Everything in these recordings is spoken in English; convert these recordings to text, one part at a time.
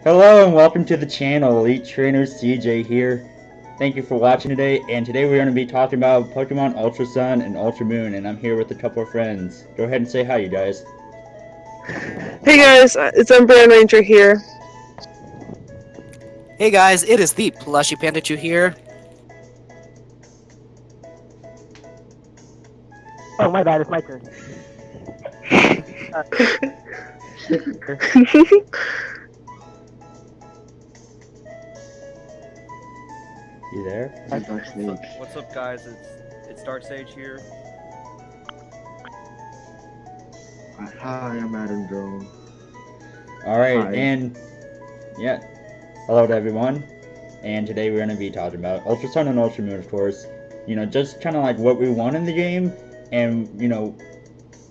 Hello and welcome to the channel. Elite Trainer CJ here. Thank you for watching today. And today we're going to be talking about Pokemon Ultra Sun and Ultra Moon. And I'm here with a couple of friends. Go ahead and say hi, you guys. Hey guys, it's Brand Ranger here. Hey guys, it is the Plushy Pandachu here. Oh, my bad, it's my turn. You there? What's up, guys? It's Dark Sage here. Hi, I'm Adam Drone. Alright, Hi. and yeah. Hello to everyone. And today we're going to be talking about Ultra Sun and Ultra Moon, of course. You know, just kind of like what we want in the game. And, you know,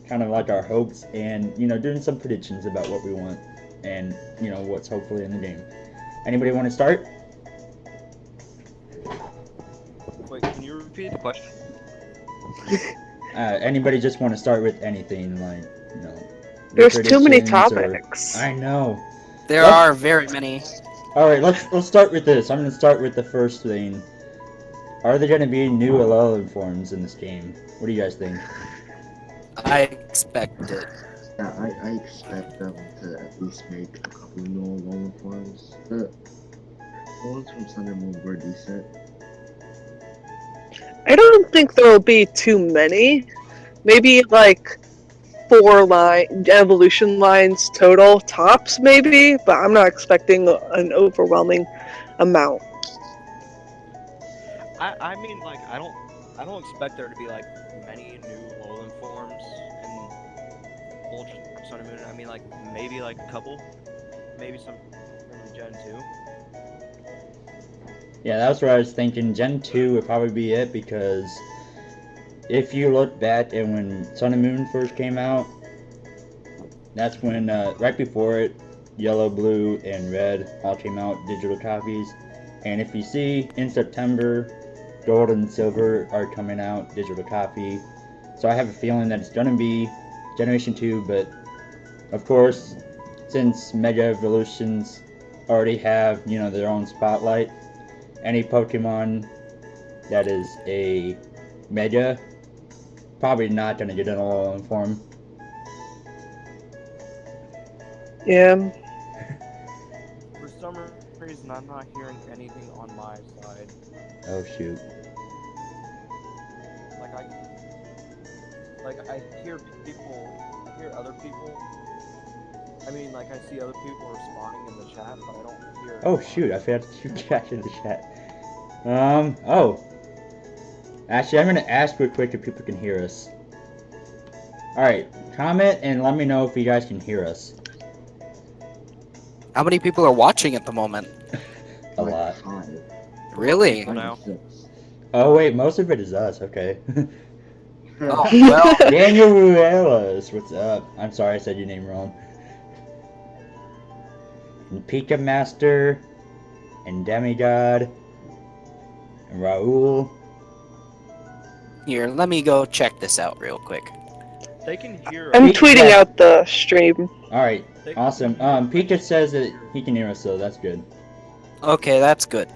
kind of like our hopes. And, you know, doing some predictions about what we want. And, you know, what's hopefully in the game. Anybody want to start? Wait, can you repeat the question? Anybody just want to start with anything, like, you know. There's too many predictions topics. I know. There are very many. Alright, let's start with this. I'm going to start with the first thing. Are there going to be new Alolan forms in this game? What do you guys think? I expect it. Yeah, I expect them to at least make a couple new Alolan forms. The ones from Sun and Moon were decent. I don't think there will be too many. Maybe like 4 evolution lines total, tops maybe, but I'm not expecting an overwhelming amount. I mean, like, I don't expect there to be like many new Alolan forms in Ultra Sun and Moon. I mean, like maybe like a couple, maybe some from Gen 2. Yeah, that's what I was thinking. Gen 2 would probably be it, because if you look back at when Sun and Moon first came out, that's when, right before it, Yellow, Blue, and Red all came out, digital copies. And if you see, in September, Gold and Silver are coming out, digital copy. So I have a feeling that it's going to be Generation 2, but of course, since Mega Evolutions already have, you know, their own spotlight, any Pokemon that is a Mega, probably not going to get an Alolan form. Yeah. For some reason, I'm not hearing anything on my side. Oh shoot. I hear other people. I mean, like I see other people responding in the chat, but I don't hear. Oh shoot, I forgot to keep track in the chat. Oh. Actually, I'm gonna ask real quick if people can hear us. Alright, comment and let me know if you guys can hear us. How many people are watching at the moment? A Like lot. 5. Really? For now. 6. Oh wait, most of it is us, okay. Oh, well, Daniel Ruelas, what's up? I'm sorry I said your name wrong. And Pika Master, and Demigod, and Raul. here, let me go check this out real quick. They can hear. I'm Yeah. tweeting out the stream. Alright, awesome. Pika says that he can hear us, so that's good. Okay, that's good.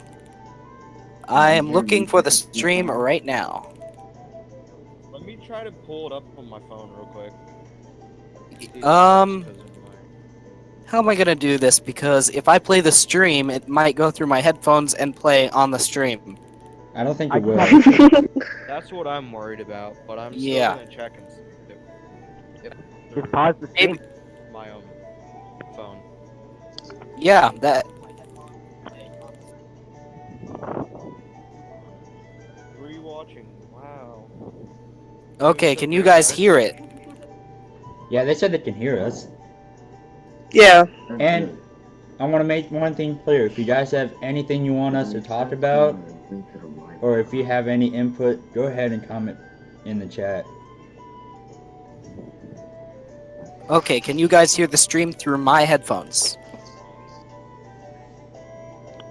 I am looking for the stream right now. Let me try to pull it up on my phone real quick. How am I gonna do this? Because if I play the stream, it might go through my headphones and play on the stream. I don't think I it will. That's what I'm worried about, but I'm still Yeah. gonna check and see if Just pause the stream. Maybe, my own phone. yeah, that. Rewatching. Wow. Okay, can you guys hear it? Yeah, they said they can hear us. Yeah. And I want to make one thing clear. If you guys have anything you want us to talk about, or if you have any input, go ahead and comment in the chat. Okay, can you guys hear the stream through my headphones?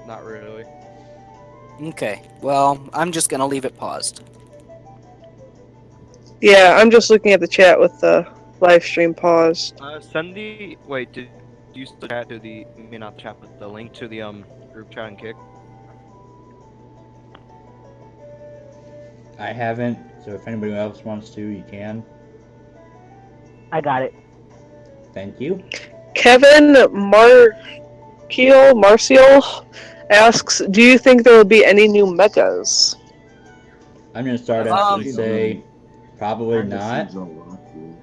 Not really. Okay, well, I'm just gonna leave it paused. Yeah, I'm just looking at the chat with the live stream paused. Wait, did Do you still chat to the? I mean, not the chat, but the link to the group chat and kick? I haven't, so if anybody else wants to, you can. I got it. Thank you. Kevin Marcial asks, "Do you think there will be any new megas?" I'm gonna start That's out actually and good. say probably Kinda not. seems unlikely.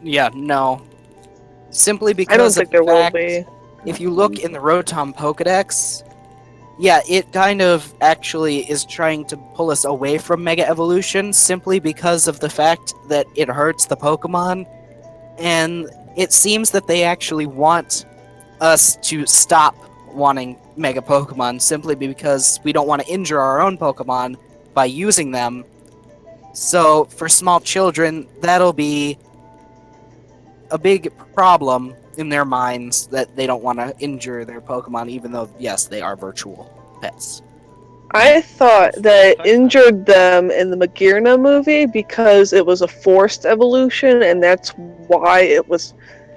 Yeah, no. Simply I don't because of think the there will fact, be. if you look in the Rotom Pokedex, yeah, it kind of actually is trying to pull us away from Mega Evolution simply because of the fact that it hurts the Pokemon, and it seems that they actually want us to stop wanting Mega Pokemon simply because we don't want to injure our own Pokemon by using them. So, for small children, that'll be a big problem in their minds that they don't want to injure their Pokemon, even though, yes, they are virtual pets. I thought That's that it actually injured them in the Magirna movie because it was a forced evolution and that's why it was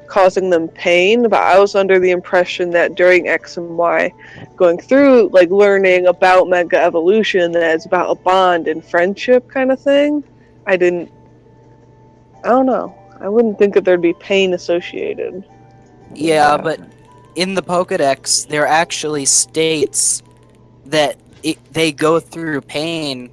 causing them pain. But I was under the impression that during X and Y, going through like learning about Mega Evolution, that it's about a bond and friendship kind of thing. I didn't. I don't know. I wouldn't think that there'd be pain associated with Yeah, that. but in the Pokedex, there actually states that they go through pain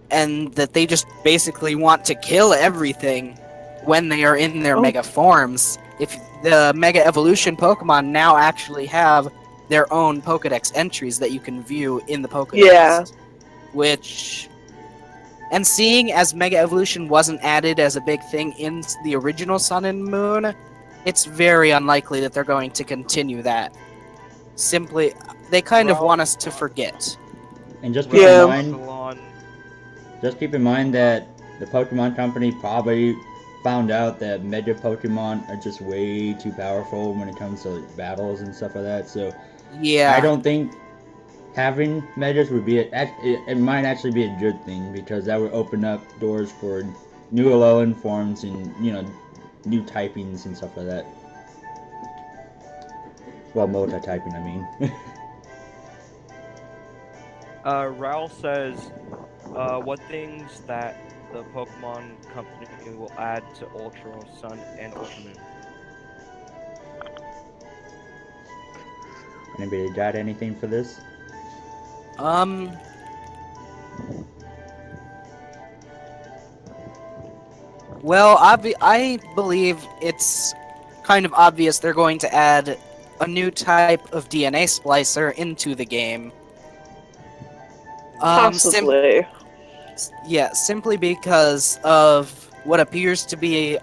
and that they just basically want to kill everything when they are in their Oh, Mega forms. If the Mega Evolution Pokemon now actually have their own Pokedex entries that you can view in the yeah. Pokedex, which, and seeing as Mega Evolution wasn't added as a big thing in the original Sun and Moon, it's very unlikely that they're going to continue that. Simply, they kind of want us to forget. And just keep in Yeah. Ralph mind, Salon. that the Pokemon Company probably found out that Mega Pokemon are just way too powerful when it comes to battles and stuff like that. So I Yeah, don't think having Megas would be it might actually be a good thing because that would open up doors for new Alolan forms and new typings and stuff like that. Well, multi-typing, I mean. Ralph says, what things that the Pokemon Company will add to Ultra Sun and Ultra Moon? Anybody got anything for this? um, well, I believe it's kind of obvious they're going to add a new type of DNA splicer into the game. Um, sim- Possibly. yeah, simply because of what appears to be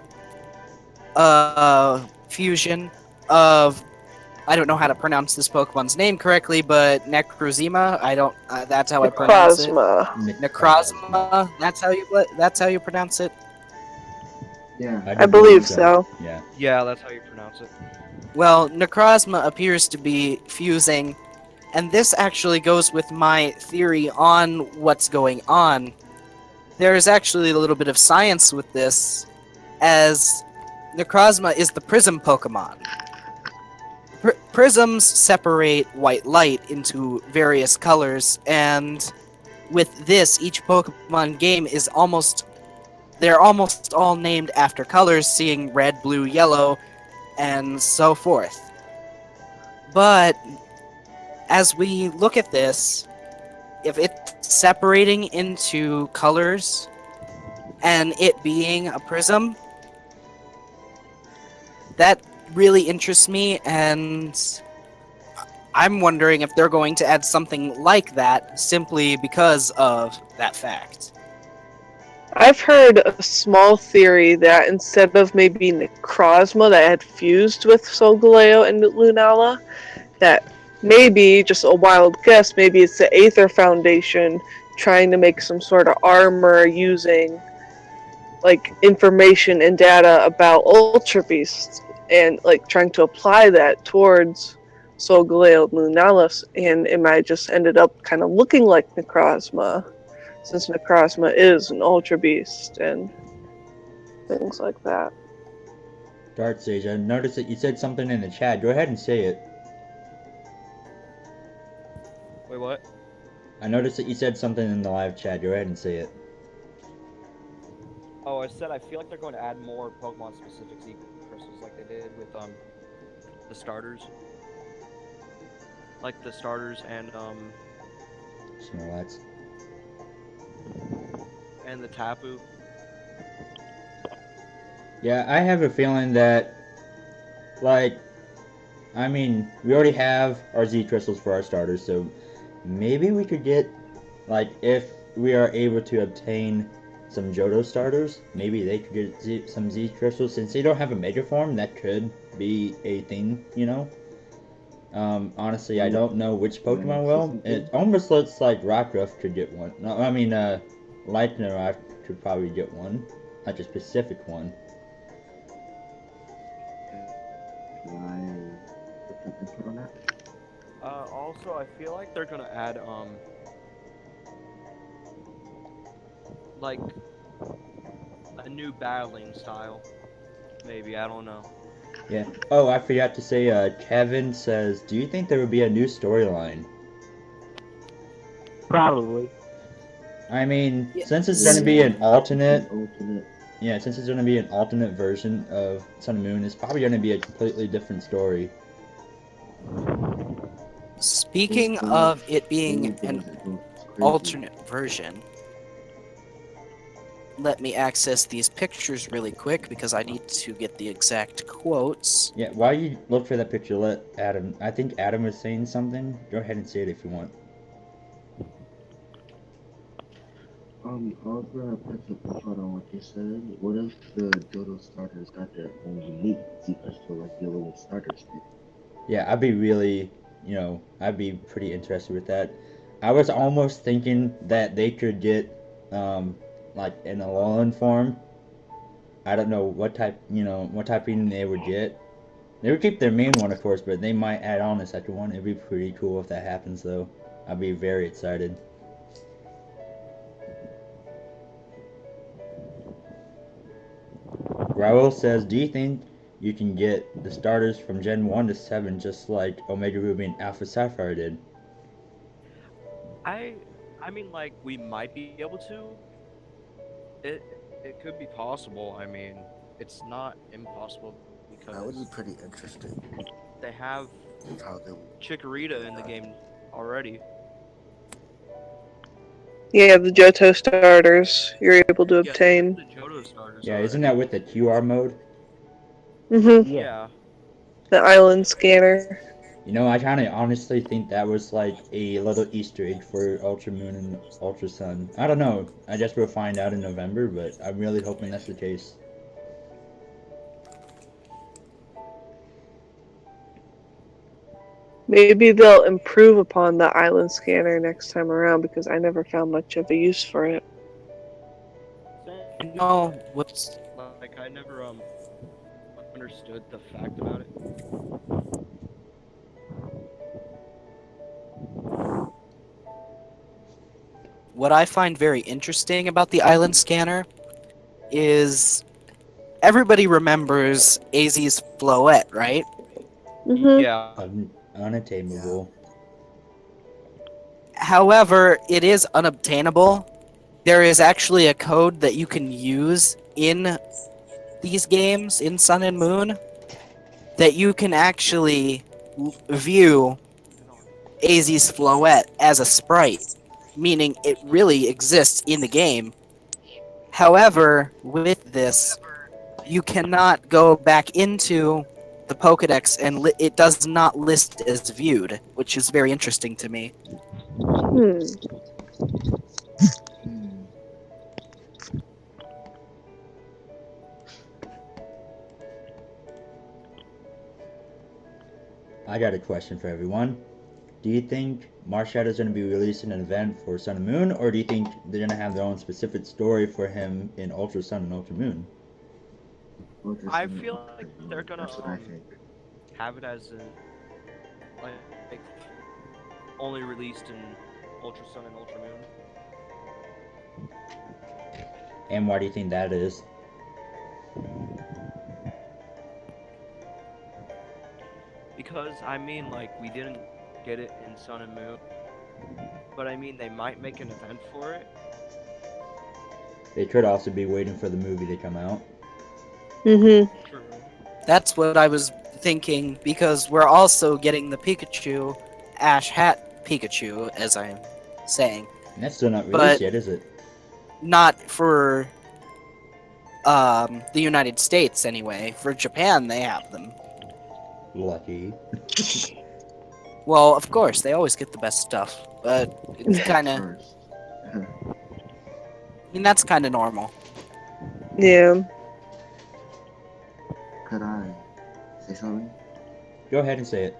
a fusion of, I don't know how to pronounce this Pokemon's name correctly, but Necrozma. I don't. That's how I pronounce it. Necrozma. Necrozma. That's how you pronounce it. Yeah. I I do believe believe so. so. Yeah. Yeah, that's how you pronounce it. Well, Necrozma appears to be fusing, and this actually goes with my theory on what's going on. There is actually a little bit of science with this, as Necrozma is the Prism Pokemon. Prisms separate white light into various colors, and with this, each Pokemon game is they're almost all named after colors, seeing red, blue, yellow, and so forth. But as we look at this, if it's separating into colors and it being a prism, that really interests me, and I'm wondering if they're going to add something like that simply because of that fact. I've heard a small theory that instead of maybe Necrozma that had fused with Solgaleo and Lunala, that maybe, just a wild guess, maybe it's the Aether Foundation trying to make some sort of armor using like information and data about Ultra Beasts and like trying to apply that towards Solgaleo and Lunalis, and it might just ended up kind of looking like Necrozma, since Necrozma is an Ultra Beast and things like that. Dark Sage, I noticed that you said something in the chat. Go ahead and say it. Wait, what? I noticed that you said something in the live chat. Go ahead and say it. Oh, I said I feel like they're going to add more Pokemon-specific Z crystals like they did with the starters. Like the starters Snorlax. and the Tapu. Yeah, I have a feeling that, like, I mean, we already have our Z crystals for our starters, so maybe we could get, like, if we are able to obtain some Johto starters, maybe they could get some Z crystals. Since they don't have a Mega form, that could be a thing, you know? Honestly, I don't know which Can I Pokemon say will. something? It almost looks like Rockruff could get one. No, I mean, Lightning could probably get one. Like a specific one. Can I put some input on that? Also, I feel like they're gonna add like a new battling style. Maybe, I don't know. Yeah. Oh, I forgot to say, Kevin says, do you think there would be a new storyline? Probably. I mean, Yeah. since it's Yeah, going to be an it's alternate, an alternate. yeah, since it's going to be an alternate version of Sun and Moon, it's probably going to be a completely different story. Speaking But of it they being won't give an us a book. It's crazy. alternate version, let me access these pictures really quick because I need to get the exact quotes. Yeah, while you look for that picture, let Adam. I think Adam was saying something. Go ahead and say it if you want. I was gonna put some input on what you said. What if the Johto starters got their own unique Z crystal like the little starters did? Yeah, I'd be really, I'd be pretty interested with that. I was almost thinking that they could get, like an Alolan form. I don't know what typing they would get. They would keep their main one, of course, but they might add on a second one. It'd be pretty cool if that happens, though. I'd be very excited. Raul says, do you think you can get the starters from Gen 1 to 7 just like Omega Ruby and Alpha Sapphire did? I I mean, like, we might be able to. It it could be possible. I mean, it's not impossible That would be because pretty interesting. they have How they would. Chikorita in the game already. Yeah, the Johto starters you're able to Yeah, they have obtain. the Johto starters Yeah, isn't already. that with the QR mode? Mm-hmm. Yeah. Yeah. The island scanner. I kind of honestly think that was like a little Easter egg for Ultra Moon and Ultra Sun. I don't know. I guess we'll find out in November, but I'm really hoping that's the case. Maybe they'll improve upon the island scanner next time around because I never found much of a use for it. Same No, here. what's Like, I never understood the fact about it. what I find very interesting about the island scanner is everybody remembers AZ's Floette, right? Mm-hmm. Yeah. Unattainable. However, it is unobtainable. There is actually a code that you can use in these games, in Sun and Moon, that you can actually view AZ's Floette as a sprite, meaning it really exists in the game. However, with this, you cannot go back into the Pokedex and it does not list as viewed, which is very interesting to me. Hmm. Hmm. I got a question for everyone. Do you think Marshadow is going to be releasing an event for Sun and Moon, or do you think they're going to have their own specific story for him in Ultra Sun and Ultra Moon? Ultra I Sun and feel Ultra like they're Moon. gonna That's what I think. have it as a like only released in Ultra Sun and Ultra Moon. And why do you think that is? because I mean, like, we didn't get it in Sun and Moon, but I mean, they might make an event for it. They could also be waiting for the movie to come out. Mm-hmm. True. That's what I was thinking, because we're also getting the Pikachu, Ash Hat Pikachu, as I'm saying. And that's still not released But- yet, is it? Not for the United States, anyway. For Japan, they have them. Lucky. Well, of course, they always get the best stuff, but it's kind of... First. I mean, that's kind of normal. Yeah. Could I say something? Go ahead and say it.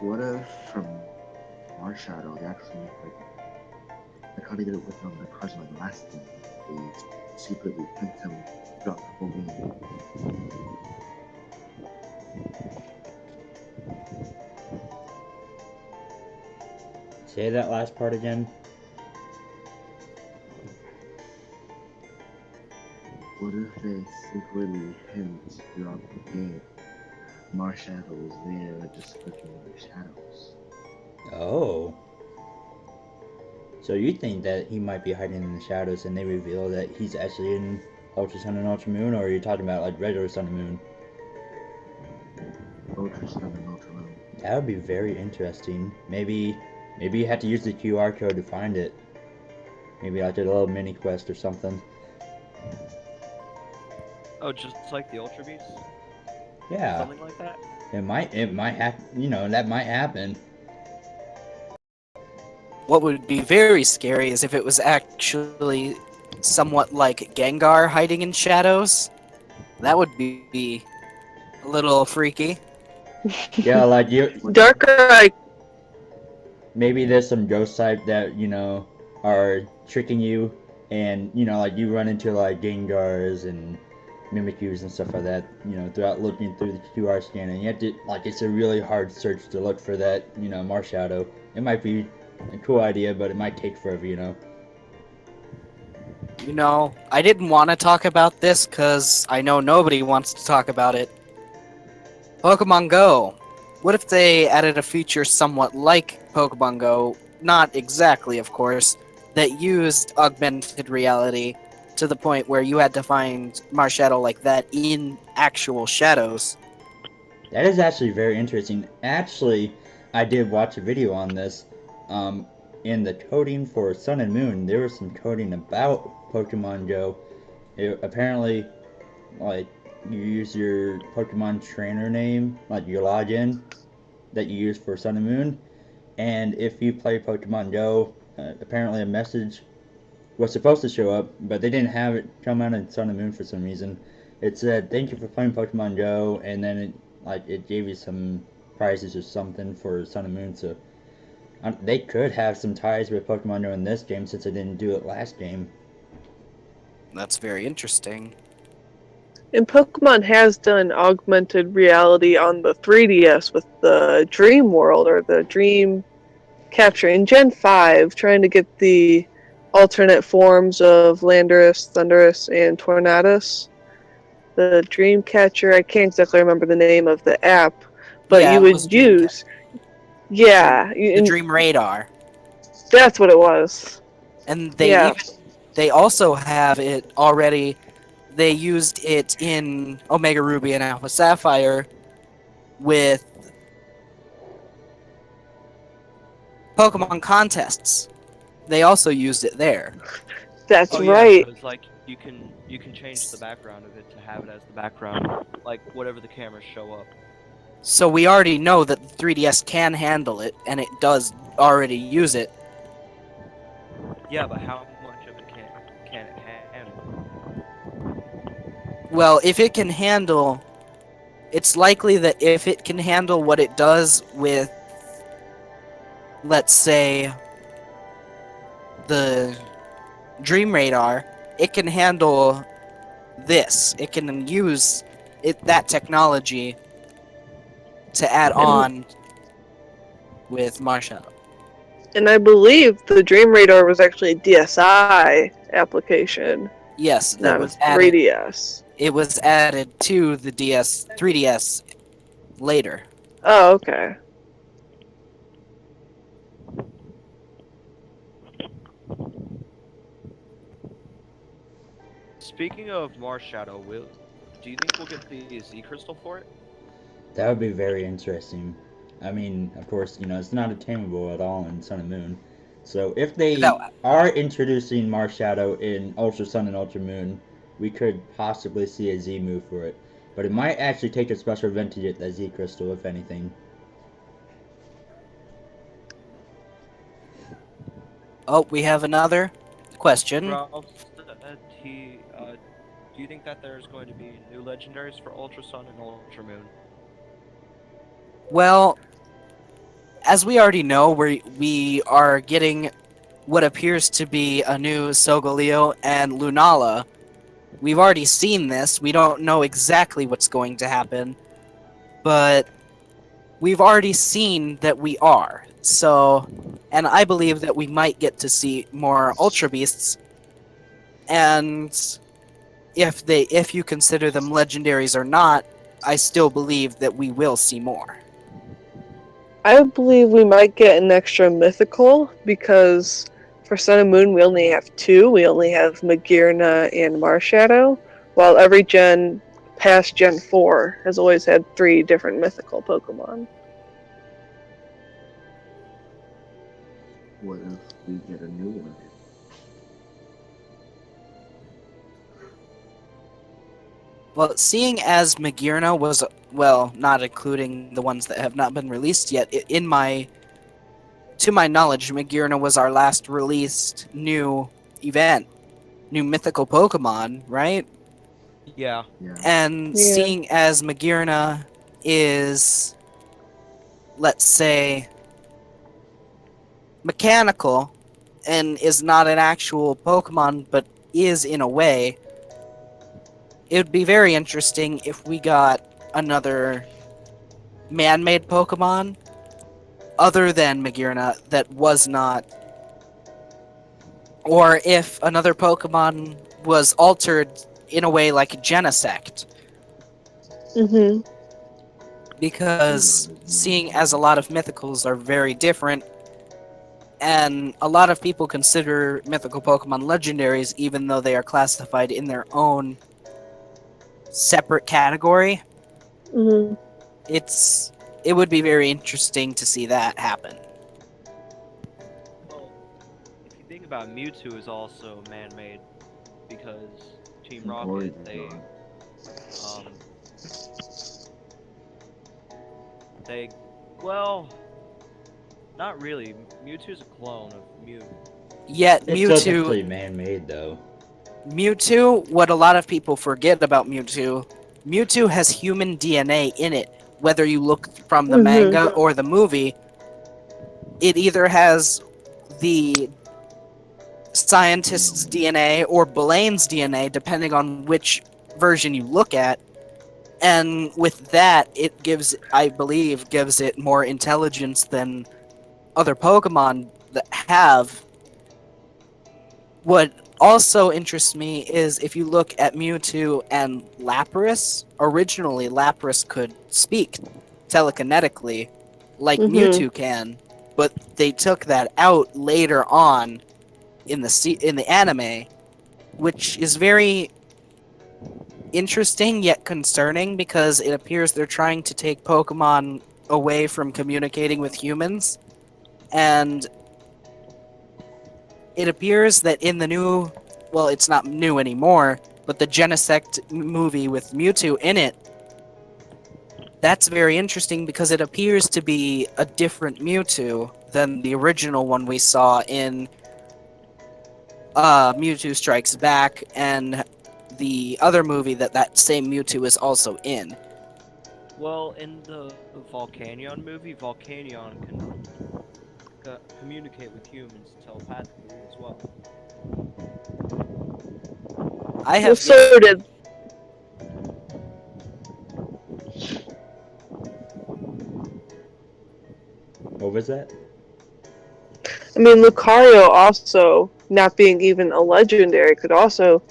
What if from Marshadow they actually like how they did it with the cards in like the last game? They secretly picked him throughout the whole game. Say that last part again. What if they secretly hint throughout the game Marshadow is there just looking in the shadows? Oh. So you think that he might be hiding in the shadows and they reveal that he's actually in Ultra Sun and Ultra Moon, or are you talking about like regular Sun and Moon? Ultra Sun and Ultra Moon. That would be very interesting. Maybe you have to use the QR code to find it. Maybe like a little mini quest or something. Oh, just like the Ultra Beast? Yeah, Something like that? it might happen. You know, that might happen. What would be very scary is if it was actually somewhat like Gengar hiding in shadows. That would be a little freaky. Yeah, like you. Darker, Maybe there's some ghost type that are tricking you, and like you run into like Gengars and Mimikyus and stuff like that. Throughout looking through the QR scan, and you have to it's a really hard search to look for that. Marshadow. It might be a cool idea, but it might take forever. I didn't want to talk about this because I know nobody wants to talk about it. Pokemon Go. What if they added a feature somewhat like Pokemon Go, not exactly, of course, that used augmented reality to the point where you had to find Marshadow like that in actual shadows? That is actually very interesting. Actually, I did watch a video on this. In the coding for Sun and Moon, there was some coding about Pokemon Go. Apparently, like, you use your Pokemon trainer name, like your login that you use for Sun and Moon, and if you play Pokemon Go, apparently a message was supposed to show up, but they didn't have it come out in Sun and Moon for some reason. It said, "Thank you for playing Pokemon Go," and then it gave you some prizes or something for Sun and Moon. So they could have some ties with Pokemon Go in this game since they didn't do it last game. That's very interesting. and Pokemon has done augmented reality on the 3DS with the Dream World or the Dream Capture in Gen 5, trying to get the alternate forms of Landorus, Thundurus, and Tornadus. The Dream Catcher, I can't exactly remember the name of the app, but Yeah, you it was would Dream use. Yeah, The Dream Radar. that's what it was. And they Yeah. they also have it already. They used it in Omega Ruby and Alpha Sapphire with Pokemon contests. They also used it there. That's Oh, yeah, right. so it's like you can change the background of it to have it as the background, like whatever the cameras show up. So we already know that the 3DS can handle it, and it does already use it. Yeah, but how much of it can it handle? Well, if it can handle... It's likely that if it can handle what it does with, let's say, the Dream Radar, it can handle this. It can use that technology to add on with Marshadow. And I believe the Dream Radar was actually a DSi application, Yes, that not a was added. 3DS. It was added to the 3DS later. Oh, okay. Speaking of Mars Shadow, do you think we'll get the Z crystal for it? That would be very interesting. I mean, of course, it's not attainable at all in Sun and Moon. So if they That are introducing Mars Shadow in Ultra Sun and Ultra Moon, we could possibly see a Z move for it. But it might actually take a special event to get that Z crystal, if anything. Oh, we have another question. Ralph said do you think that there's going to be new legendaries for Ultra Sun and Ultra Moon? Well, as we already know, we are getting what appears to be a new Solgaleo and Lunala. We've already seen this. We don't know exactly what's going to happen, but we've already seen that we are. So, and I believe that we might get to see more Ultra Beasts. And if you consider them legendaries or not, I still believe that we will see more. I believe we might get an extra mythical because for Sun and Moon we only have two. We only have Magirna and Marshadow, while every gen past Gen 4 has always had three different mythical Pokemon. What if we get a new one? Well, seeing as Magirna was, well, not including the ones that have not been released yet, to my knowledge, Magirna was our last released new event, new mythical Pokemon, right? Yeah. Yeah. And Yeah. seeing as Magirna is, let's say, mechanical and is not an actual Pokemon, but is in a way, it would be very interesting if we got another man-made Pokemon other than Magirna that was not, or if another Pokemon was altered in a way like Genesect, Mm-hmm. because seeing as a lot of mythicals are very different, and a lot of people consider mythical Pokemon legendaries even though they are classified in their own separate category, Mm-hmm. it would be very interesting to see that happen. Well, if you think about it, Mewtwo is also man-made because Team An Rocket, Origin they God. um they well, not really. Mewtwo's a clone of Mew. Yet It's still technically man-made, though. Mewtwo, what a lot of people forget about Mewtwo has human DNA in it. Whether you look from the Mm-hmm. manga or the movie, it either has the scientist's DNA or Blaine's DNA, depending on which version you look at. And with that, I believe, gives it more intelligence than other Pokemon that have. What also interests me is if you look at Mewtwo and Lapras, originally Lapras could speak telekinetically like Mm-hmm. Mewtwo can, but they took that out later on in the anime, which is very interesting yet concerning because it appears they're trying to take Pokemon away from communicating with humans, and it appears that in the new, well, it's not new anymore, but the Genesect movie with Mewtwo in it, that's very interesting because it appears to be a different Mewtwo than the original one we saw in Mewtwo Strikes Back and the other movie that same Mewtwo is also in. Well, in the Volcanion movie, Volcanion can communicate with humans telepathically as well. I Well, have yet. so did. What was that? I mean, Lucario also, not being even a legendary, could also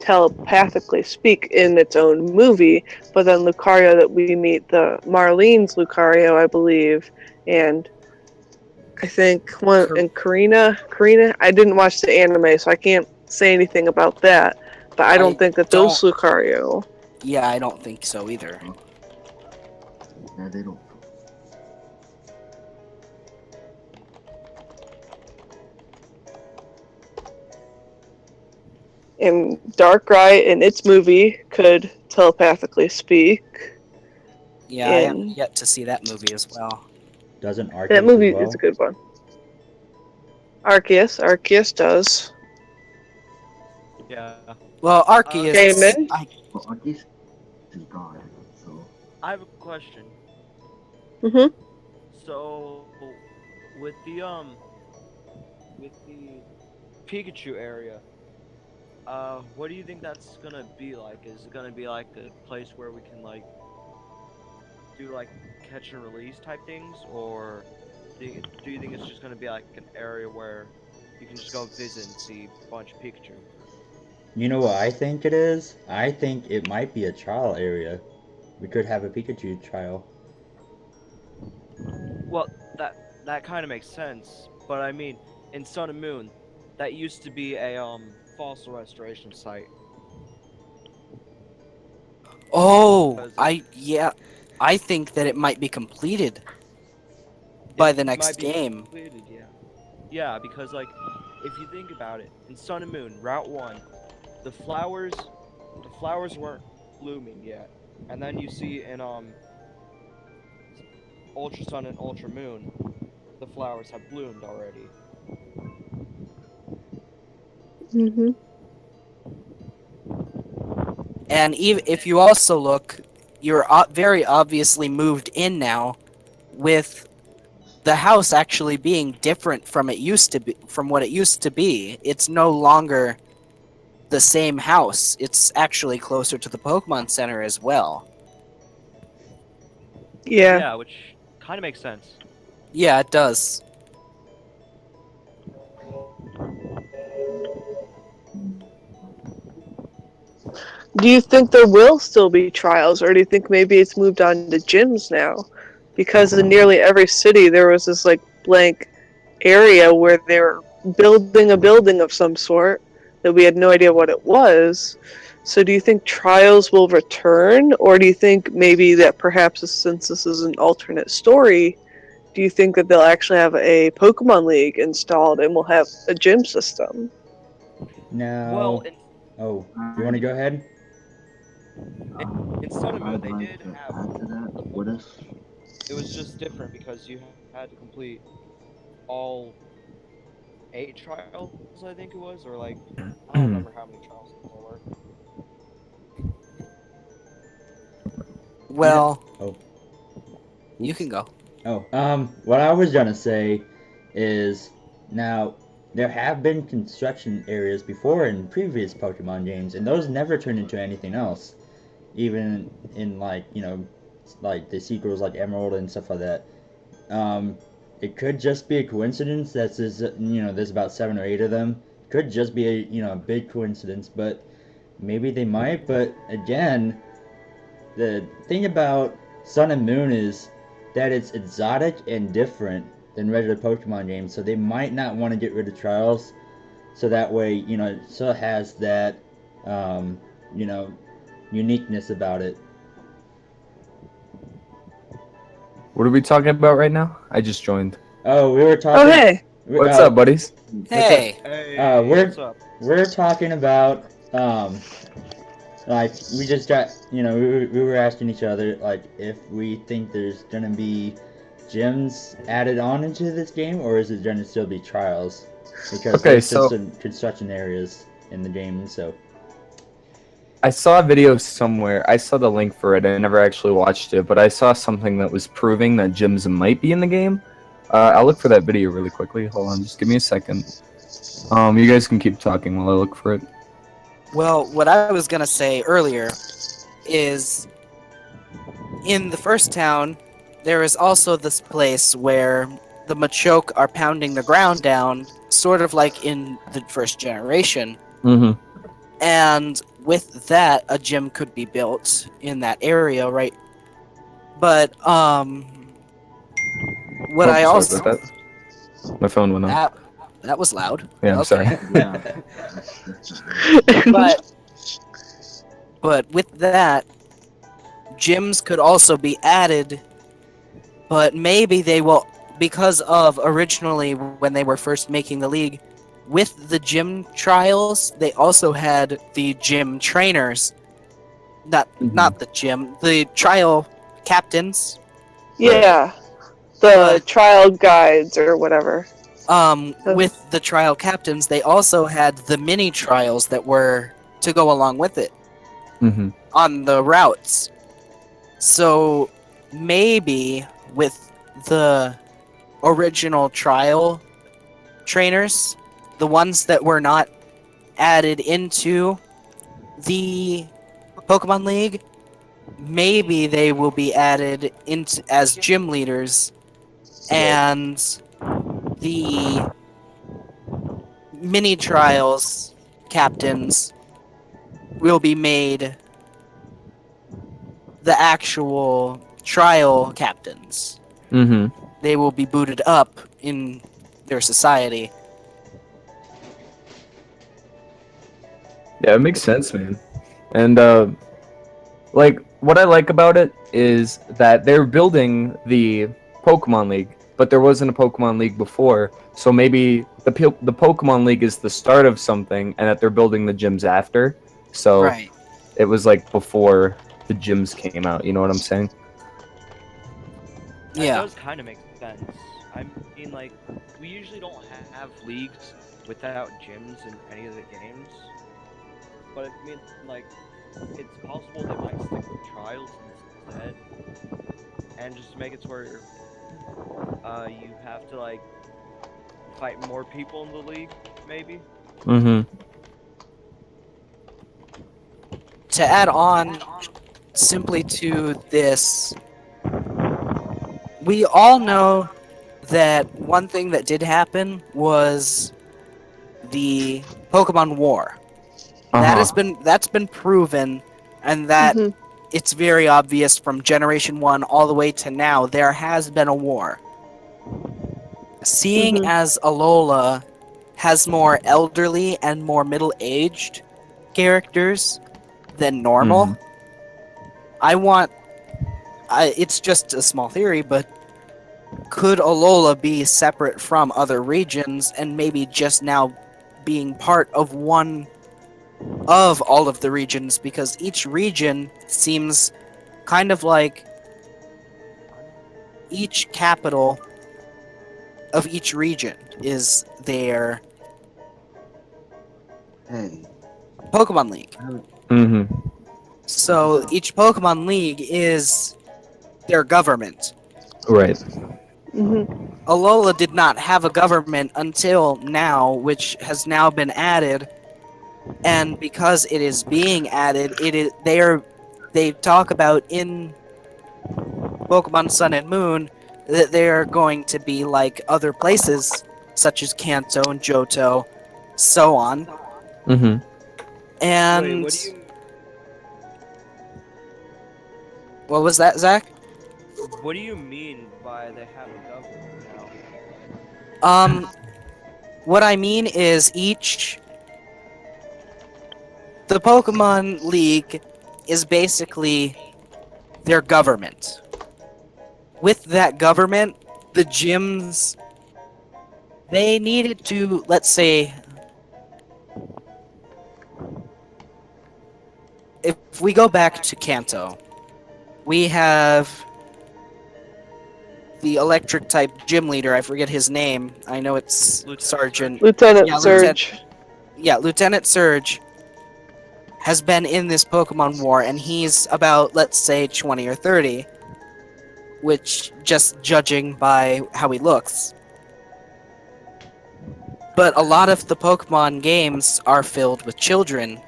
telepathically speak in its own movie, but then Lucario that we meet, the Marlene's Lucario, I believe, and I think one Cor- and Karina. I didn't watch the anime, so I can't say anything about that. But I don't I think that those don't. Lucario. Yeah, I don't think so either. Huh? Yeah, they don't. And Darkrai in its movie could telepathically speak. Yeah, I have In yet to see that movie as well. Doesn't that Arceus as movie is a well? good one. Arceus does. Yeah. Well, So Arceus, Damon. Well, Arceus is God, so I have a question. Mhm. So with the Pikachu area, what do you think that's gonna be like? Is it gonna be like a place where we can like do like catch and release type things, or do you think it's just gonna be like an area where you can just go visit and see a bunch of Pikachu? You know what I think it is? I think it might be a trial area. We could have a Pikachu trial. Well, that kind of makes sense, but I mean, in Sun and Moon, that used to be a fossil restoration site. oh, Because I think that it might be completed it by the might next be game. completed, yeah. Yeah, because like if you think about it, in Sun and Moon, Route 1, the flowers the flowers weren't blooming yet. And then you see in Ultra Sun and Ultra Moon, the flowers have bloomed already. Mhm. And even if you also look, you're very obviously moved in now, with the house actually being different from what it used to be. It's no longer the same house. It's actually closer to the Pokemon Center as well. Yeah. Yeah, which kind of makes sense. Yeah, it does. Do you think there will still be trials, or do you think maybe it's moved on to gyms now? Because in nearly every city there was this like blank area where they were building a building of some sort that we had no idea what it was. So do you think trials will return, or do you think maybe that perhaps since this is an alternate story, do you think that they'll actually have a Pokemon League installed and we'll have a gym system? Well, Now, oh, you want to I go ahead? in Sun and Moon, I'd they like did to have add to that. the What if it was just different because you had to complete all 8 trials, I think it was, or like I don't remember how many trials there were. You know, Well, oh, you oops. can go. Oh, what I was gonna say is now there have been construction areas before in previous Pokemon games, and those never turned into anything else. Even in like like the sequels like Emerald and stuff like that. Um, it could just be a coincidence that there's about 7 or 8 of them. Could just be a big coincidence, but maybe they might. But again, the thing about Sun and Moon is that it's exotic and different than regular Pokemon games, so they might not want to get rid of trials, so that way it still has that um, you know uniqueness about it. What are we talking about right now? I just joined. Oh, we were Oh, talking. hey. What's up, buddies? what's up? Hey, Hey, We're what's up? we're talking about like we just got we were asking each other like if we think there's gonna be gyms added on into this game or is it gonna still be trials because Okay, there's still so some construction areas in the game. So I saw a video somewhere. I saw the link for it. I never actually watched it, but I saw something that was proving that gyms might be in the game. I'll look for that video really quickly. Hold on, just give me a second. You guys can keep talking while I look for it. well, what I was gonna say earlier is in the first town, there is also this place where the Machoke are pounding the ground down, sort of like in the first generation. Mm-hmm. And with that, a gym could be built in that area, right? But what Oh, I sorry also about that. My phone went off. that was loud. Yeah, I'm Okay. sorry. Yeah. But with that, gyms could also be added, but maybe they will, because of originally when they were first making the league, with the gym trials, they also had the gym trainers, not the gym, the trial captains. Yeah, the trial guides or whatever. With the trial captains, they also had the mini trials that were to go along with it Mm-hmm. on the routes. So maybe with the original trial trainers, the ones that were not added into the Pokemon League, maybe they will be added into as gym leaders, and the mini trials captains will be made the actual trial captains. Mm-hmm. They will be booted up in their society. Yeah, it makes sense, man. And like what I like about it is that they're building the Pokemon League, but there wasn't a Pokemon League before. So maybe the Pokemon League is the start of something, and that they're building the gyms after. So Right. it was like before the gyms came out. You know what I'm saying? That Yeah. does kind of make sense. I mean, like, we usually don't have leagues without gyms in any of the games. But I mean, like, it's possible they might stick with trials instead, and just make it to where you have to like fight more people in the league, maybe. Mm-hmm. To add on simply to this, we all know that one thing that did happen was the Pokemon War. That's been proven, and that Mhm. it's very obvious from Generation 1 all the way to now, there has been a war. Seeing Mhm. as Alola has more elderly and more middle-aged characters than normal, Mm-hmm. it's just a small theory, but could Alola be separate from other regions and maybe just now being part of one of all of the regions, because each region seems kind of like each capital of each region is their Hey, Pokemon League. I haven't. Mm-hmm. So each Pokemon League is their government. Right. Mhm. Alola did not have a government until now, which has now been added, and because it is being added, they talk about in Pokemon Sun and Moon that they are going to be like other places such as Kanto and Johto, so on. Mm-hmm. Wait, And what do you what was that, Zach? mean by they have a government now? Um, what I mean is the Pokemon League is basically their government. With that government, the gyms, they needed to, let's say, if we go back to Kanto, we have the electric type gym leader. I forget his name. I know it's Lieutenant Sergeant. Lieutenant Yeah, Surge. Lieutenant Surge has been in this Pokemon War, and he's about, let's say, 20 or 30, which just judging by how he looks. But a lot of the Pokemon games are filled with children,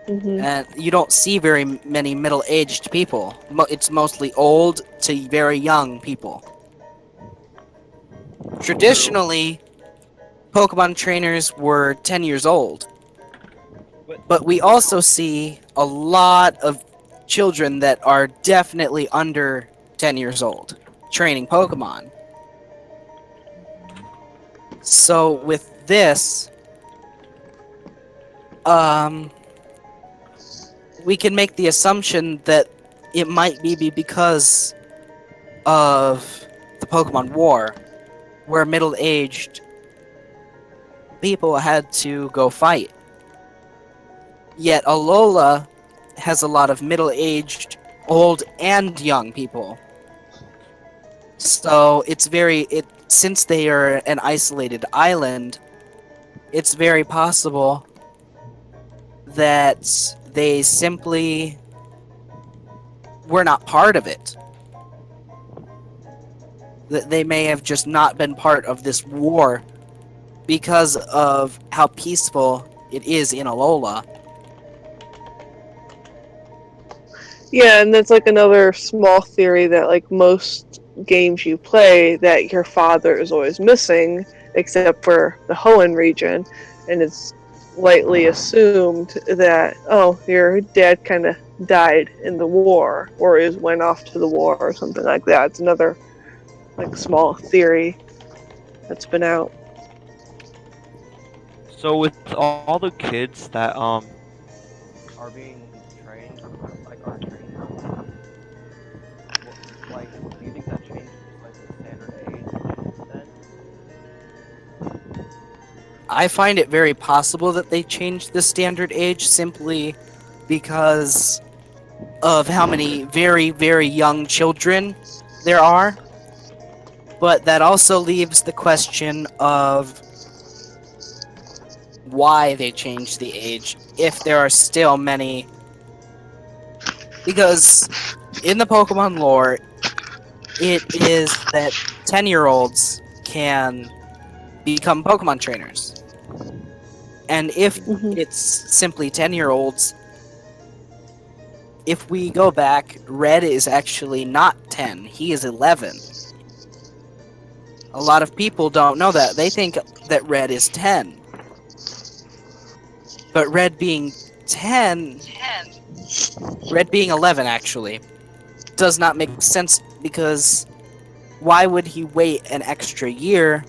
Mhm. and you don't see very many middle-aged people. It's mostly old to very young people. True. Traditionally, Pokemon trainers were 10 years old. But we also see a lot of children that are definitely under 10 years old training Pokemon. So with this, we can make the assumption that it might be because of the Pokemon War, where middle-aged people had to go fight. Yet Alola has a lot of middle-aged, old, and young people. So since they are an isolated island, it's very possible that they simply were not part of it. That they may have just not been part of this war because of how peaceful it is in Alola. Yeah, and that's like another small theory that like most games you play that your father is always missing, except for the Hoenn region, and it's lightly assumed that your dad kind of died in the war or is went off to the war or something like that. It's another like small theory that's been out. So with all the kids that are being trained, like are trained Pokemon, like do you think that changes like the standard age then? I find it very possible that they changed the standard age simply because of how many very, very young children there are. But that also leaves the question of why they changed the age if there are still many. Because in the Pokemon lore, it is that 10-year-olds can become Pokemon trainers. And if Mhm. it's simply 10-year-olds, if we go back, Red is actually not 10, he is 11. A lot of people don't know that. They think that Red is 10. But Red being 10, Red being 11 actually, does not make sense because why would he wait an extra year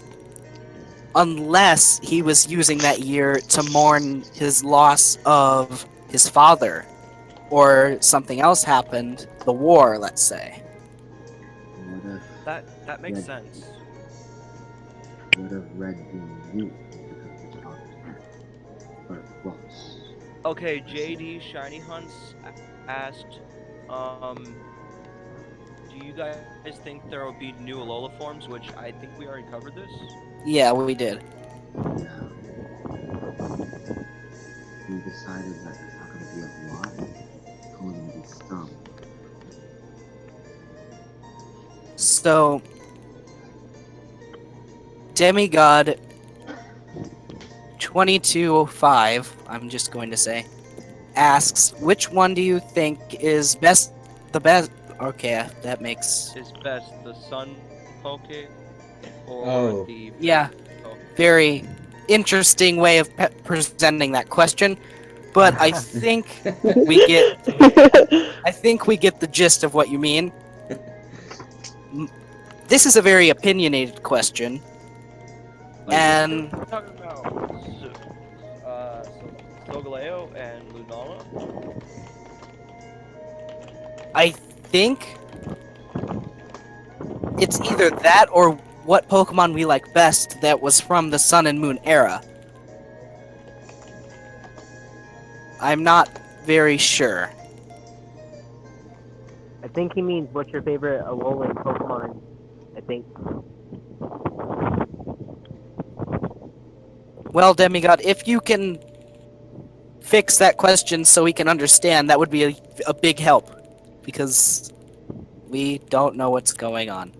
unless he was using that year to mourn his loss of his father or something else happened, the war, let's say. What if That makes Red, sense. what if Red being mute is because of his father's death? But close. Okay, JD Shiny Hunts asked, do you guys think there will be new Alola forms? Which I think we already covered this. Yeah, we did. Yeah. We decided that it's not going to be a lot. It's only going to be some. So, Demigod 2205, I'm just going to say, asks, which one do you think is the best? Okay, that makes, Is best the Sun Poke or Oh, the yeah, Poke? very interesting way of presenting that question. But I think we get, I think we get the gist of what you mean. This is a very opinionated question, and We're talking about Solgaleo and Lunala. I think it's either that or what Pokemon we like best that was from the Sun and Moon era. I'm not very sure. I think he means what's your favorite Alolan Pokemon. I think. Well, Demigod, if you can fix that question so we can understand, that would be a big help. Because we don't know what's going on.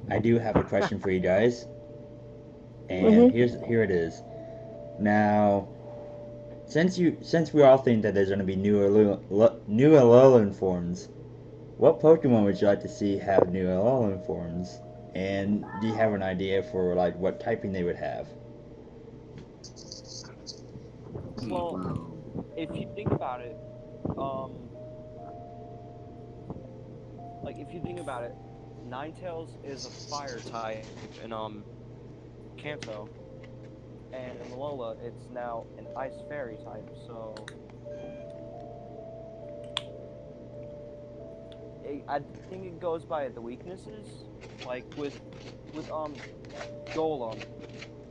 I do have a question for you guys, and Mhm. here it is. Now, since we all think that there's going to be new Alolan forms, what Pokemon would you like to see have new Alolan forms? And do you have an idea for like what typing they would have? Well, Well, if you think about it, like if you think about it, Ninetales is a fire type in Kanto, and in Alola it's now an ice fairy type. So I think it goes by the weaknesses. Like with Golem,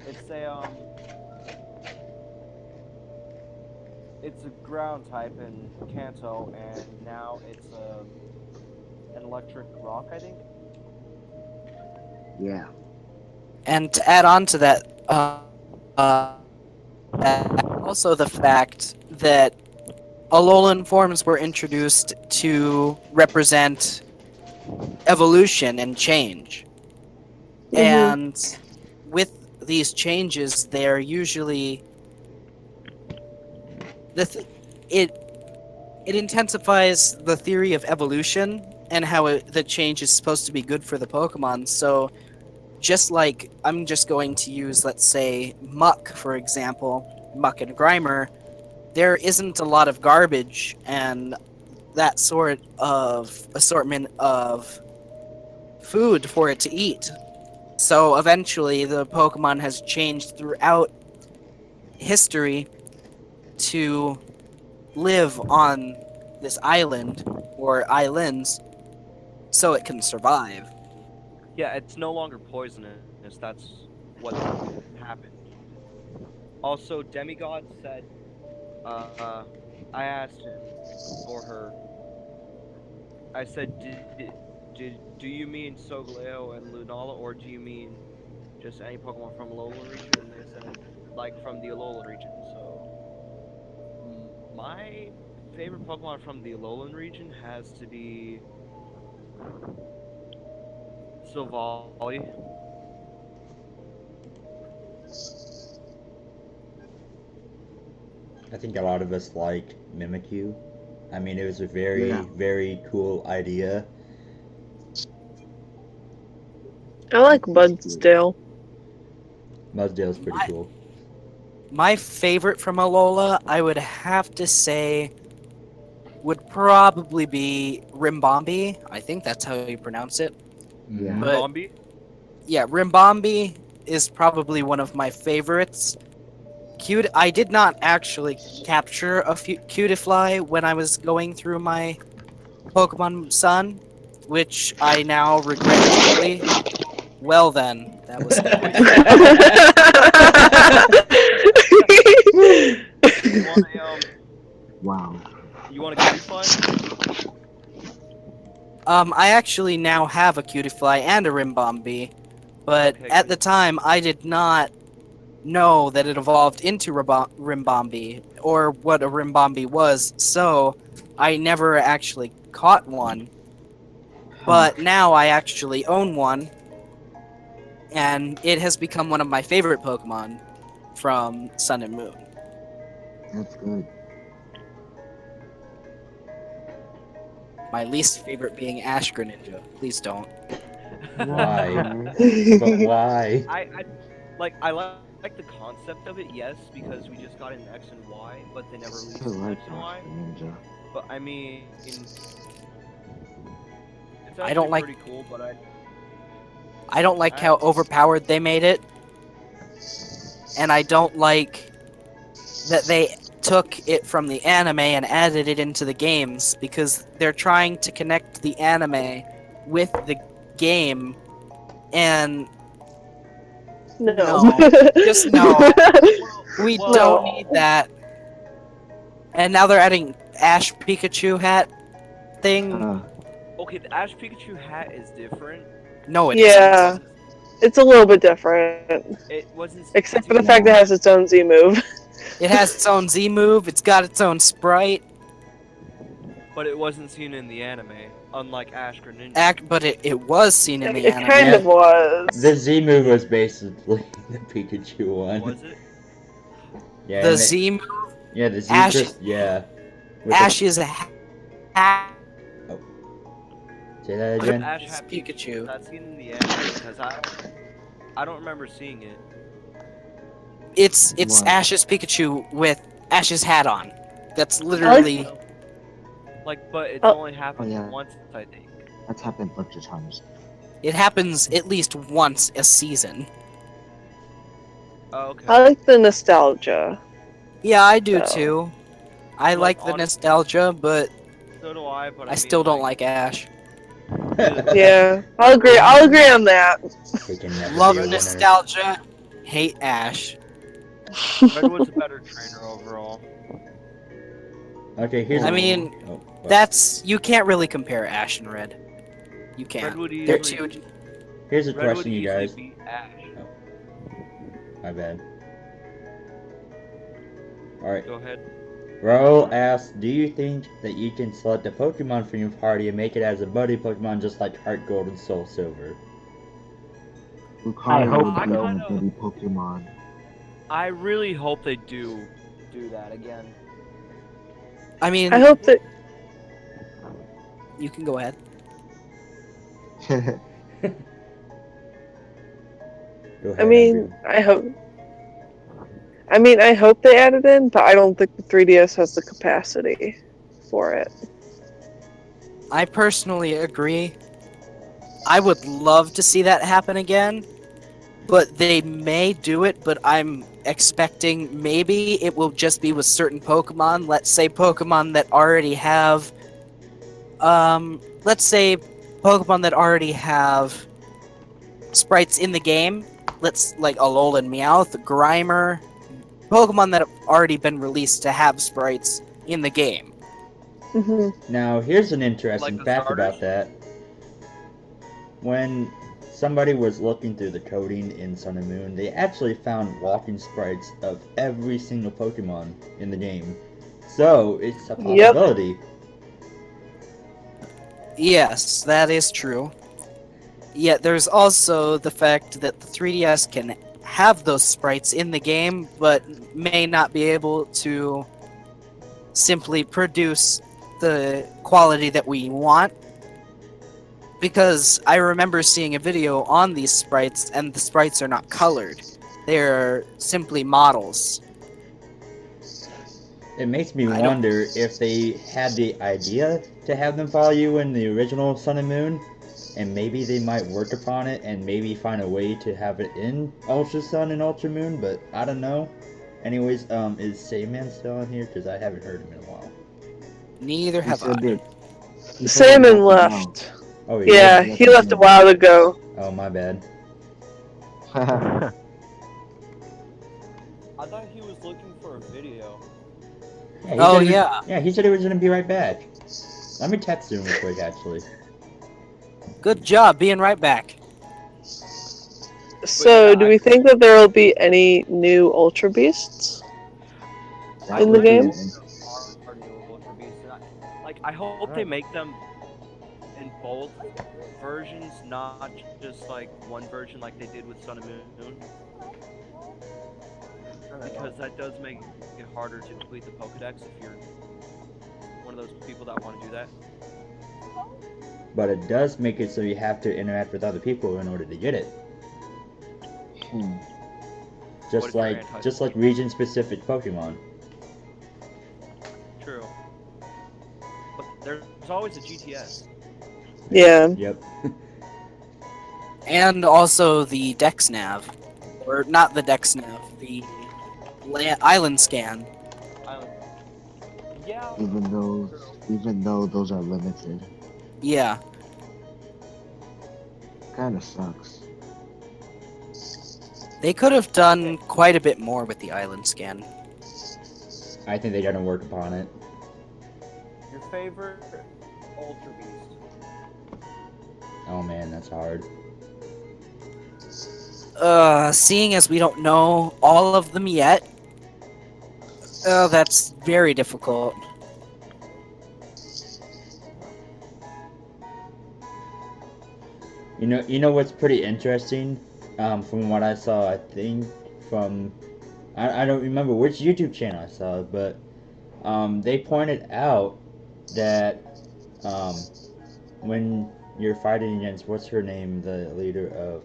it's a it's a ground type in Kanto, and now it's an electric rock, I think. Yeah. And to add on to that, also the fact that Alolan forms were introduced to represent evolution and change. And with these changes, they're usually it intensifies the theory of evolution and how the change is supposed to be good for the Pokemon. So just like I'm just going to use, let's say, Muck for example, Muck and Grimer, there isn't a lot of garbage and that sort of assortment of food for it to eat. So eventually the Pokemon has changed throughout history to live on this island or islands so it can survive. Yeah, it's no longer poisonous. That's what happened. Also, Demigod said, I asked him or her. I said, do you mean Solgaleo and Lunala, or do you mean just any Pokemon from Alolan region? And they said, like from the Alolan region. So, my favorite Pokemon from the Alolan region has to be Silvally. I think a lot of us liked Mimikyu. I mean, it was a Yeah. very cool idea. I like Budsdale. Mudsdale's pretty cool. My favorite from Alola, I would have to say, would probably be Rimbombi. I think that's how you pronounce it. Yeah. But Rimbombi? yeah, Rimbombi is probably one of my favorites. I did not actually capture a Cutifly when I was going through my Pokemon Sun, which I now regret deeply. Well then, that was You want a Wow. you want a Cutiefly? I actually now have a Cutifly and a Rimbombi, but Okay, at good. the time I did not know that it evolved into Rimbombi or what a Rimbombi was, so I never actually caught one. But now I actually own one, and it has become one of my favorite Pokemon from Sun and Moon. That's good. My least favorite being Ash Greninja. Please don't. Why? But why? I like the concept of it, yes, because we just got an X and Y, but they never released I an like X and Y. Ash Ninja. But I mean, it's I actually don't like pretty cool. But I don't like how overpowered they made it, and I don't like that they took it from the anime and added it into the games because they're trying to connect the anime with the game, and No. just no. We Well, don't need that. And now they're adding Ash Pikachu hat thing. okay, the Ash Pikachu hat is different. No, it Yeah. isn't. It's a little bit different. It wasn't. Except for the fact that it has its own Z move. It has its own Z move. It's got its own sprite. But it wasn't seen in the anime, unlike Ash Greninja. But it was seen in the It anime. kind of was. The Z move was basically the Pikachu one. Was it? Yeah. The and Z move. Yeah, the Z. Ash- yeah. With Ash is a hat. Say that again. Ash It's had Pikachu. That's seen in the anime because I don't remember seeing it. It's What? Ash's Pikachu with Ash's hat on. That's literally. Like, but it's Oh. only happened yeah. once, I think. That's happened a bunch of times. It happens at least once a season. Oh, okay. I like the nostalgia. Yeah, I do So. too. I Like, like the honestly, nostalgia, but So do I, but I I mean, still don't like Ash. Yeah, I'll agree on that. He can never Love be a winner. nostalgia, hate Ash. Redwood's a better trainer overall. Okay, here's I a- mean, oh, what? that's you can't really compare Ash and Red. You can't. Redwood They're easily, two. Here's a Redwood question, you easily guys. beat Ash. My bad. Alright. Go ahead. Ro asks, do you think that you can select a Pokemon from your party and make it as a buddy Pokemon just like Heart Gold and Soul Silver? Lucario hope would be so. a buddy Pokemon. I really hope they do that again. I mean, I hope that. you can go ahead. Go ahead, I mean, Andrew. I hope. I hope they add it in, but I don't think the 3DS has the capacity for it. I personally agree. I would love to see that happen again, but they may do it, but I'm expecting maybe it will just be with certain Pokemon. Let's say Pokemon that already have let's say Pokemon that already have sprites in the game. Let's like Alolan Meowth, Grimer, Pokemon that have already been released to have sprites in the game. Hmm. Now, here's an interesting Like the fact starters? about that. When somebody was looking through the coding in Sun and Moon, they actually found walking sprites of every single Pokemon in the game. So, it's a Yep. possibility. Yes, that is true. Yet there's also the fact that the 3DS can have those sprites in the game, but may not be able to simply produce the quality that we want. Because I remember seeing a video on these sprites, and the sprites are not colored. They're simply models. It makes me I don't- wonder if they had the idea to have them follow you in the original Sun and Moon, and maybe they might work upon it and maybe find a way to have it in Ultra Sun and Ultra Moon, but I don't know. Anyways, is Sayman still in here? Because I haven't heard him in a while. Neither He have said I. that. He said that Salmon left left. Oh, Yeah, did? he left a while ago. Oh, my bad. now. I thought he was looking for a video. Yeah, he Oh, said he was- yeah. Yeah, he said he was gonna be right back. Let me text him real quick, actually. Good job being right back. So, yeah, do we think that there will be any new Ultra Beasts? That In the would be game? Are new Ultra Beasts. And I hope they make them in both versions, not just like one version like they did with Sun and Moon. Because that does make it harder to complete the Pokedex if you're one of those people that want to do that. But it does make it so you have to interact with other people in order to get it. Hmm. What Just if you're like region-specific Pokemon. True. But there's always a GTS. Yeah. Yep. And also the Dex Nav. Or not the Dex Nav, the Island Scan. Yeah. Even though those are limited, Yeah. kinda sucks. They could have done quite a bit more with the Island Scan. I think they're gonna work upon it. Your favorite Ultra Beast? Oh man, that's hard. Seeing as we don't know all of them yet, that's very difficult. You know what's pretty interesting? From what I saw, I think from I don't remember which YouTube channel I saw it, but they pointed out that when you're fighting against what's her name, the leader of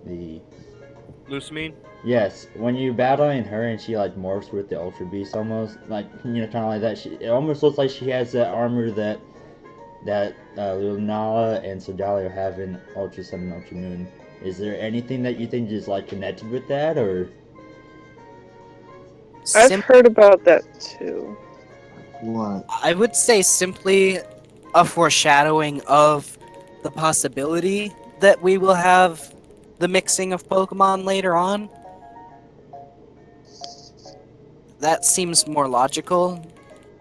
the Lusamine? Yes, when you battling her and she like morphs with the Ultra Beast, almost like kind of like that. It almost looks like she has that armor that Lunala and Sedalia have in Ultra Sun and Ultra Moon. Is there anything that you think is like connected with that, or? I've Sim- heard about that too. What? I would say simply a foreshadowing of the possibility that we will have the mixing of Pokemon later on. That seems more logical,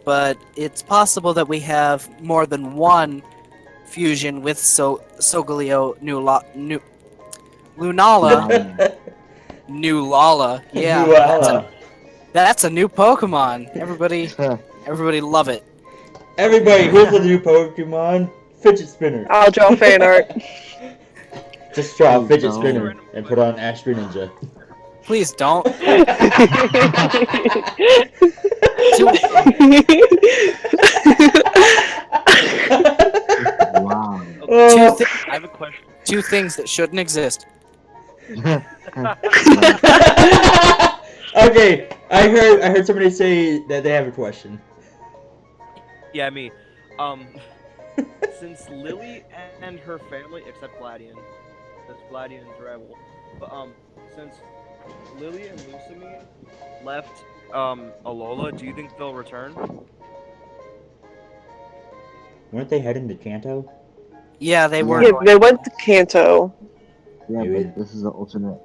but it's possible that we have more than one fusion with Sogaleo Lunala. Wow. New Lala. Yeah, Nuala. that's a new Pokemon. Everybody love it. Everybody, here's the new Pokemon, Fidget Spinner. I'll draw fan art. Just draw a Please Fidget don't. Spinner and put on Astro Ninja. Please don't. Wow. Oh. I have a question. Two things that shouldn't exist. Okay, I heard somebody say that they have a question. Yeah, me. Since Lily and her family, except Gladian, that's Gladian's rival, but since Lily and Lusamine left Alola, do you think they'll return? Weren't they heading to Kanto? Yeah, they were. Yeah, they went to Kanto. Yeah, Maybe- but this is an alternate.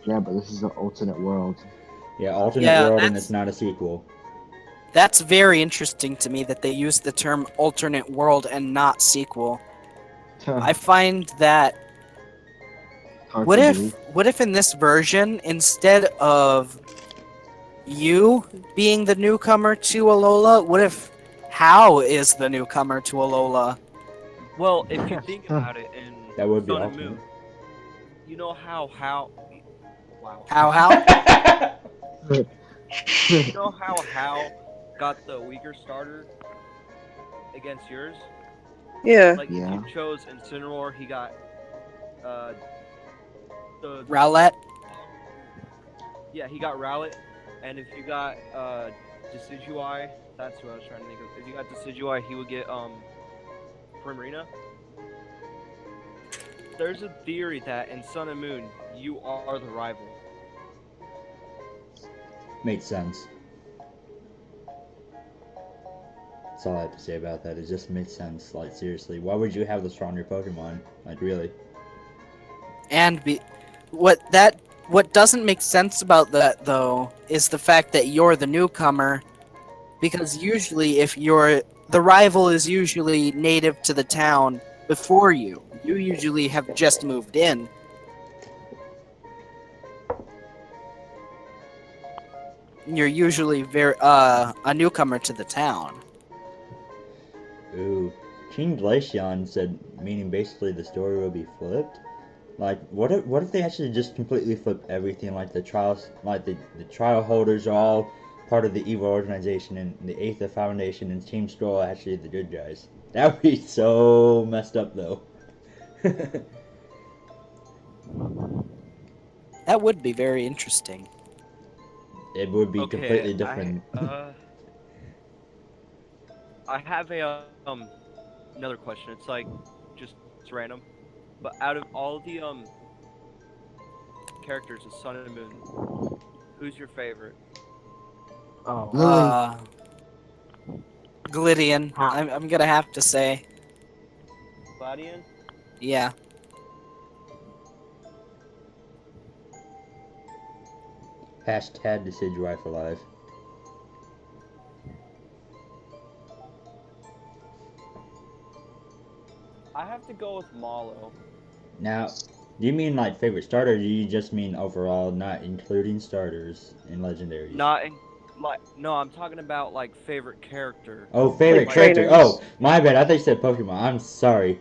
Yeah, but this is an alternate world. Yeah, alternate Yeah, world, and that's- it's not a sequel. That's very interesting to me that they use the term alternate world and not sequel. I find that Hard what to if believe. what if in this version, instead of you being the newcomer to Alola, what if How is the newcomer to Alola? Well, if you think about it, in That would be Sun and alternate. Moon, you know wow. How? You know how got the weaker starter against yours? Yeah. Like Yeah. if you chose Incineroar, he got the Rowlet? yeah, he got Rowlet, and if you got Decidueye, that's what I was trying to think of. If you got Decidueye, he would get Primarina. There's a theory that in Sun and Moon, you are the rival. Makes sense. That's all I have to say about that. It just makes sense. Like, seriously, why would you have the stronger Pokemon? Like, really? And what doesn't make sense about that though is the fact that you're the newcomer, because usually if the rival is usually native to the town before you. You usually have just moved in. You're usually a newcomer to the town. Ooh. King Glaceon said, meaning basically the story will be flipped. Like, what if they actually just completely flip everything? Like the trials, like the trial holders are all part of the evil organization, and the Aether Foundation and Team Scroll are actually the good guys. That would be so messed up, though. That would be very interesting. It would be Okay, completely different. I have a another question. It's like just it's random, but out of all the characters of Sun and Moon, who's your favorite? Oh. Lily. Glydian, I'm gonna have to say, Gladian? yeah. Hashtag Decidueye for life. I have to go with Malo. Now, do you mean like favorite starter, or do you just mean overall, not including starters and legendaries? Not in, like no, I'm talking about like favorite character. Oh, favorite Like character. trainers. Oh, my bad. I thought you said Pokemon. I'm sorry.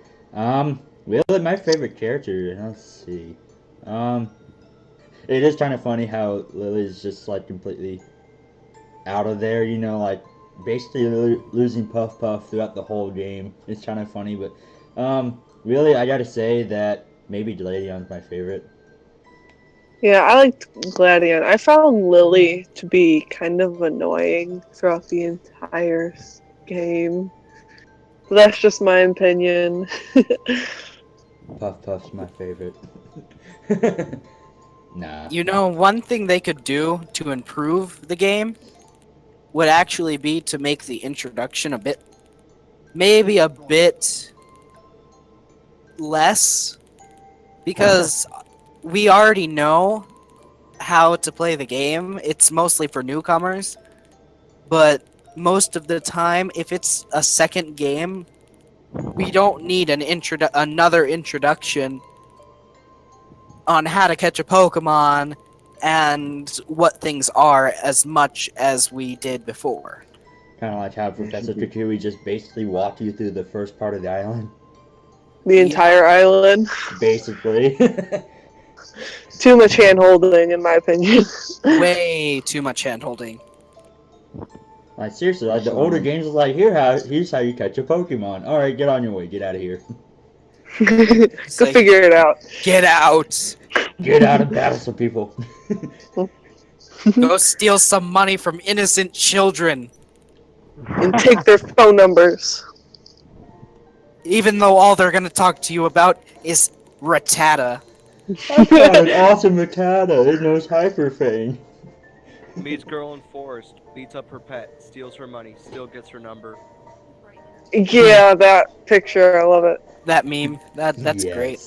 Really, my favorite character. Let's see. It is kind of funny how Lily's just like completely out of there. You know, like basically losing Puff Puff throughout the whole game. It's kind of funny, but really, I gotta say that maybe Gladeon's my favorite. Yeah, I liked Gladion. I found Lily to be kind of annoying throughout the entire game. But that's just my opinion. Puff Puff's my favorite. Nah. You know, one thing they could do to improve the game would actually be to make the introduction maybe a bit less, because we already know how to play the game. It's mostly for newcomers, but most of the time, if it's a second game, we don't need another introduction on how to catch a Pokemon and what things are as much as we did before. Kind of like how Professor Kukui just basically walked you through the first part of the island. The entire island. Basically. Too much hand holding, in my opinion. Way too much hand holding. Like seriously, like the older games is like, here's how you catch a Pokemon. Alright, get on your way, get out of here. Go like, figure it out. Get out! Get out and battle some people. Go steal some money from innocent children. And take their phone numbers. Even though all they're gonna talk to you about is Rattata. I found an awesome Rattata. It knows Hyper Fang. Meets girl in forest, beats up her pet, steals her money, still gets her number. Yeah, that picture, I love it. That meme. That's Yes. great.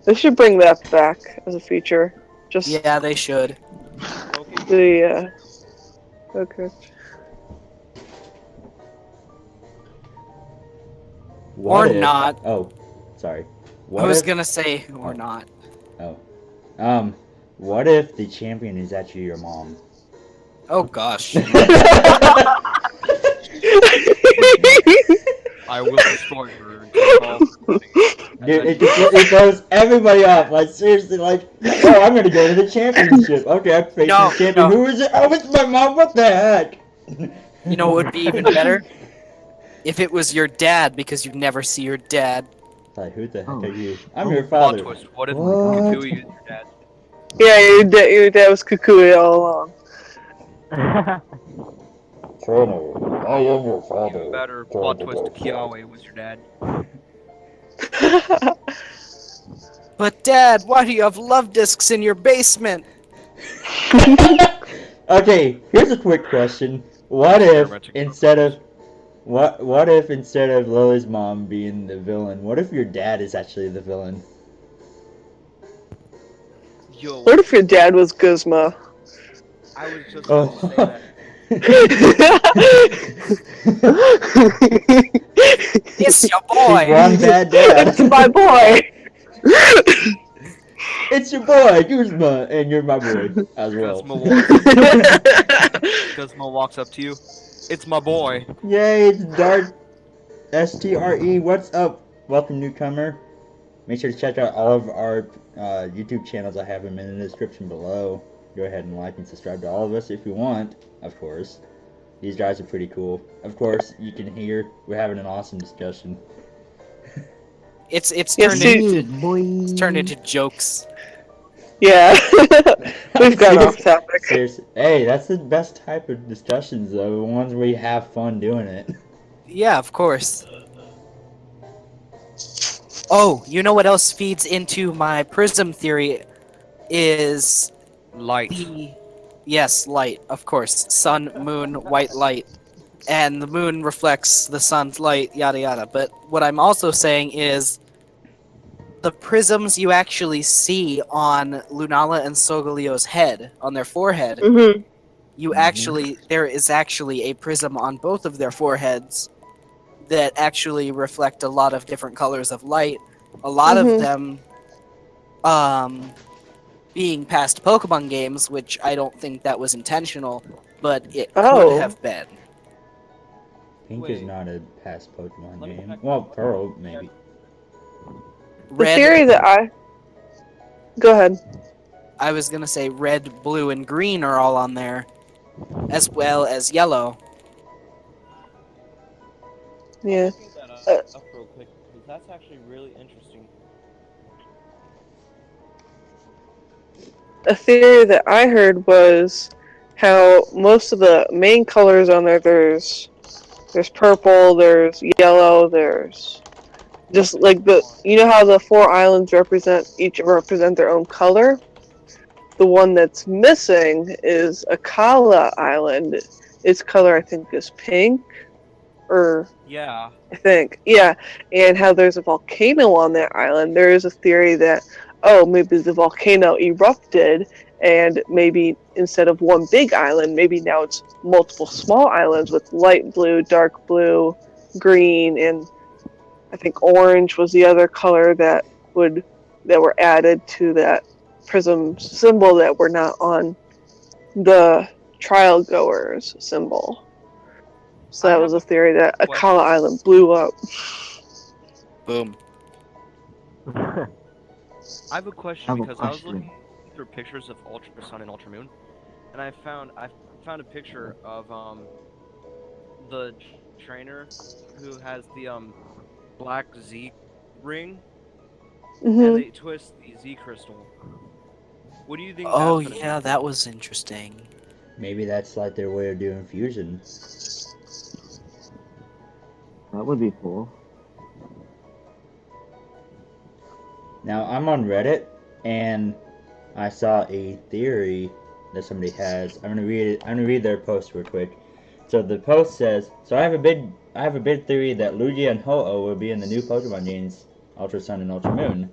They should bring that back as a feature. Just Yeah, they should. the okay. What Or if- not. Oh, sorry. I was if- gonna say, or not. Oh. What if the champion is actually your mom? Oh gosh. I will destroy her and take all. Dude, it throws everybody off. Like seriously, like, oh, I'm gonna go to the championship. Okay, I'm facing No, the champion. no. Who is it? Oh, it's my mom. What the heck? You know what would be even better? If it was your dad, because you never see your dad. Like, who the heck Oh. are you? I'm your Plot father. twist. What if What? Kukui is your dad? Yeah, your dad was Kukui all along. Colonel, I am your Even better, plot twist. Kiawe was your dad. But dad, why do you have love discs in your basement? Okay, here's a quick question. What if instead of Lily's mom being the villain, what if your dad is actually the villain? Yo, What if your dad was Guzma? I was just Oh. about to say that. It's your He's boy. one bad dad. It's my boy. It's your boy, Guzma, and you're my boy as well. Guzma walks up to you. It's my boy. Yay, it's Dart STRE. What's up? Welcome, newcomer. Make sure to check out all of our YouTube channels. I have them in the description below. Go ahead and like and subscribe to all of us if you want, of course. These guys are pretty cool. Of course, you can hear we're having an awesome discussion. It's Yes, turned into jokes. Yeah. We've gone off topic. Seriously. Hey, that's the best type of discussions, though. The ones where you have fun doing it. Yeah, of course. Oh, you know what else feeds into my prism theory is Light. yes, light, of course. Sun, moon, white light. And the moon reflects the sun's light, yada yada. But what I'm also saying is the prisms you actually see on Lunala and Solgalio's head, on their forehead, Mm-hmm. there is actually a prism on both of their foreheads that actually reflect a lot of different colors of light. A lot of them being past Pokemon games, which I don't think that was intentional, but it could have been. Pink is Wait. not a past Pokemon Let me game. check. Well, Pearl, maybe. The theory that Go ahead. I was gonna say red, blue, and green are all on there, as well as yellow. Yeah. Look that up real quick, because that's actually really interesting. a theory that I heard was how most of the main colors on there's purple, there's yellow, there's just like how the four islands each represent their own color. The one that's missing is Akala Island. Its color I think is pink, or Yeah. I think, yeah, and how there's a volcano on that island. There is a theory that, oh, maybe the volcano erupted, and maybe instead of one big island, maybe now it's multiple small islands with light blue, dark blue, green, and I think orange was the other color that were added to that prism symbol that were not on the trial goers symbol. So I that was have a a theory that Akala question. Island blew up. Boom. I have a I question have a because I was question. looking through pictures of Ultra Sun and Ultra Moon, and I found a picture of the trainer who has the black Z ring, and Hmm. they twist the Z crystal. What do you think Oh that's gonna yeah, be? that was interesting. Maybe that's like their way of doing fusion. That would be cool. Now I'm on Reddit and I saw a theory that somebody has. I'm gonna read it. I'm gonna read their post real quick. So the post says, "So I have a big theory that Lugia and Ho-Oh will be in the new Pokemon games, Ultra Sun and Ultra Moon.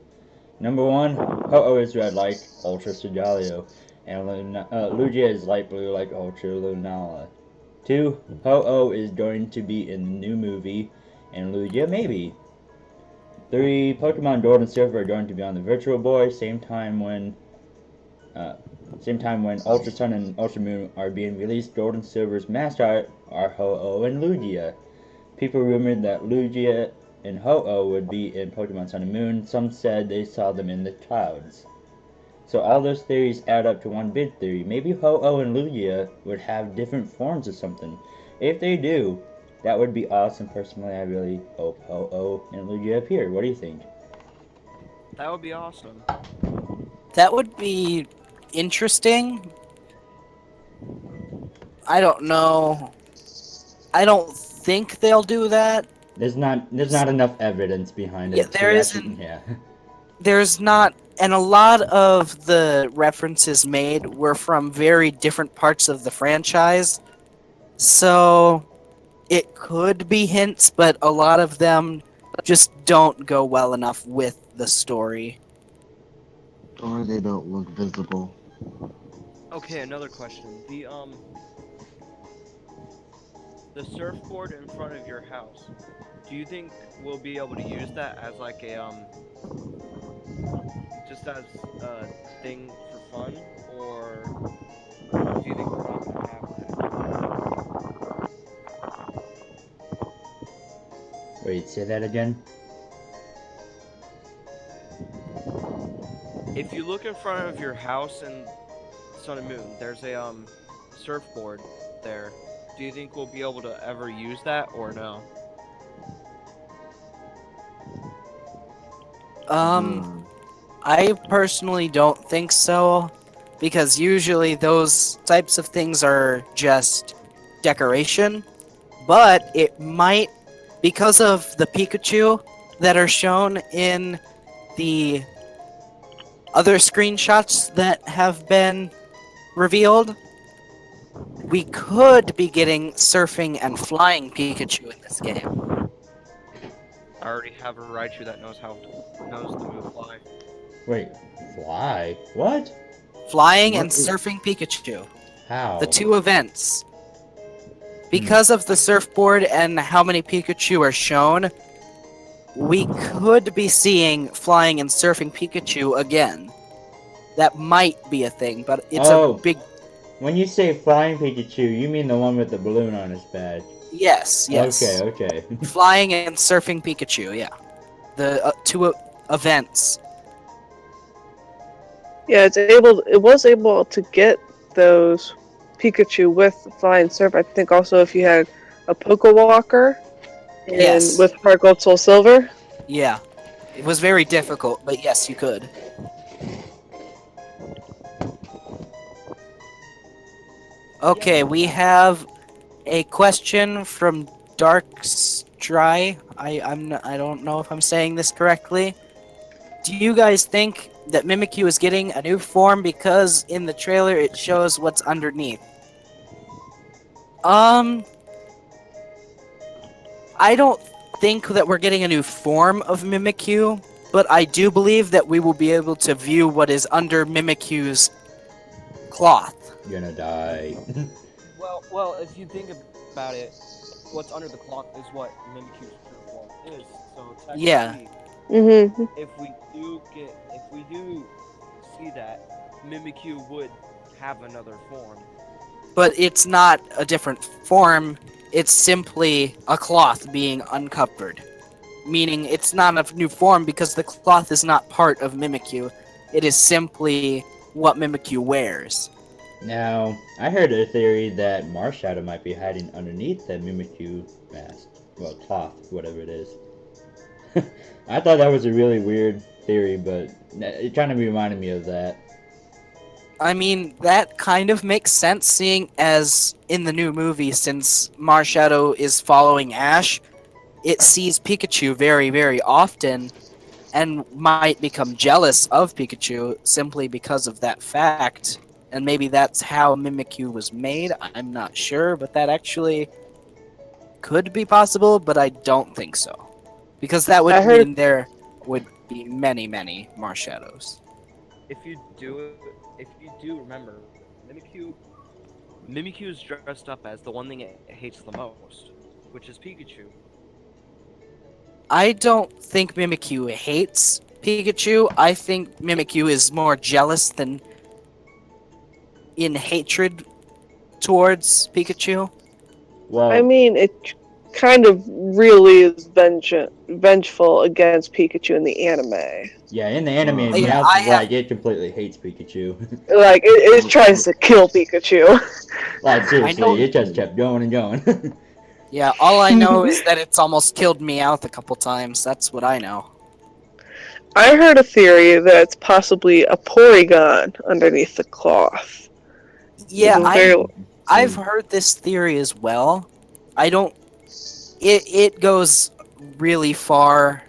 Number one, Ho-Oh is red like Ultra Regalio, and Lugia is light blue like Ultra Lunala. Two, Ho-Oh is going to be in the new movie, and Lugia maybe. Three, Pokemon Gold and Silver are going to be on the Virtual Boy, uh, same time when Ultra Sun and Ultra Moon are being released. Gold and Silver's mascot are Ho-Oh and Lugia. People rumored that Lugia and Ho-Oh would be in Pokemon Sun and Moon. Some said they saw them in the clouds. So all those theories add up to one big theory. Maybe Ho-Oh and Lugia would have different forms of something. If they do, that would be awesome. Personally, I really hope Ho-Oh and Lugia appear. What do you think? That would be awesome. That would be interesting. I don't know. I don't think they'll do that. There's not enough evidence behind Yeah, it there to actually isn't. yeah. There's not, and a lot of the references made were from very different parts of the franchise. So it could be hints, but a lot of them just don't go well enough with the story. Or they don't look visible. Okay, another question. The surfboard in front of your house. Do you think we'll be able to use that as like a just as a thing for fun, or do you think we're not gonna have that? Wait, say that again. If you look in front of your house in Sun and Moon, there's a surfboard there. Do you think we'll be able to ever use that or no? Um, The I personally don't think so, because usually those types of things are just decoration. But it might, because of the Pikachu that are shown in the other screenshots that have been revealed, we could be getting surfing and flying Pikachu in this game. I already have a Raichu that knows the move Fly. Wait, fly? What? Flying and what is surfing Pikachu. The How? two events. Because of the surfboard and how many Pikachu are shown, we could be seeing flying and surfing Pikachu again. That might be a thing, but it's a Oh, big when you say flying Pikachu, you mean the one with the balloon on his badge. yes, Okay, yes. okay. Flying and surfing Pikachu, yeah. The two events. Yeah, it was able to get those Pikachu with Flying Surf. I think also if you had a Pokewalker and Yes. with Heart Gold Soul Silver. Yeah. It was very difficult, but yes, you could. Okay, we have a question from Darkstry. I don't know if I'm saying this correctly. Do you guys think that Mimikyu is getting a new form because in the trailer it shows what's underneath? Um, I don't think that we're getting a new form of Mimikyu, but I do believe that we will be able to view what is under Mimikyu's cloth. Gonna die. Well, if you think about it, what's under the cloth is what Mimikyu's true form is. So Yeah. technically, Mhm. if we do see that, Mimikyu would have another form. But it's not a different form, it's simply a cloth being uncovered. Meaning it's not a new form because the cloth is not part of Mimikyu. It is simply what Mimikyu wears. Now, I heard a theory that Marshadow might be hiding underneath that Mimikyu mask. Well, cloth, whatever it is. I thought that was a really weird theory, but it kind of reminded me of that. I mean, that kind of makes sense seeing as in the new movie, since Marshadow is following Ash, it sees Pikachu very, very often and might become jealous of Pikachu simply because of that fact. And maybe that's how Mimikyu was made. I'm not sure, but that actually could be possible, but I don't think so. Because that I would heard. mean there would be many, many Marshadows. If you do remember, Mimikyu is dressed up as the one thing it hates the most, which is Pikachu. I don't think Mimikyu hates Pikachu. I think Mimikyu is more jealous than in hatred towards Pikachu. I Well, mean, it kind of really is vengeful against Pikachu in the anime. yeah, in the anime, Yeah, Meowth I is have. like, it completely hates Pikachu. Like it tries to kill Pikachu. Like, I know. seriously, it just kept going and going. Yeah, all I know is that it's almost killed Meowth a couple times. That's what I know. I heard a theory that it's possibly a Porygon underneath the cloth. Yeah, It's very. I've heard this theory as well. I don't. It goes really far,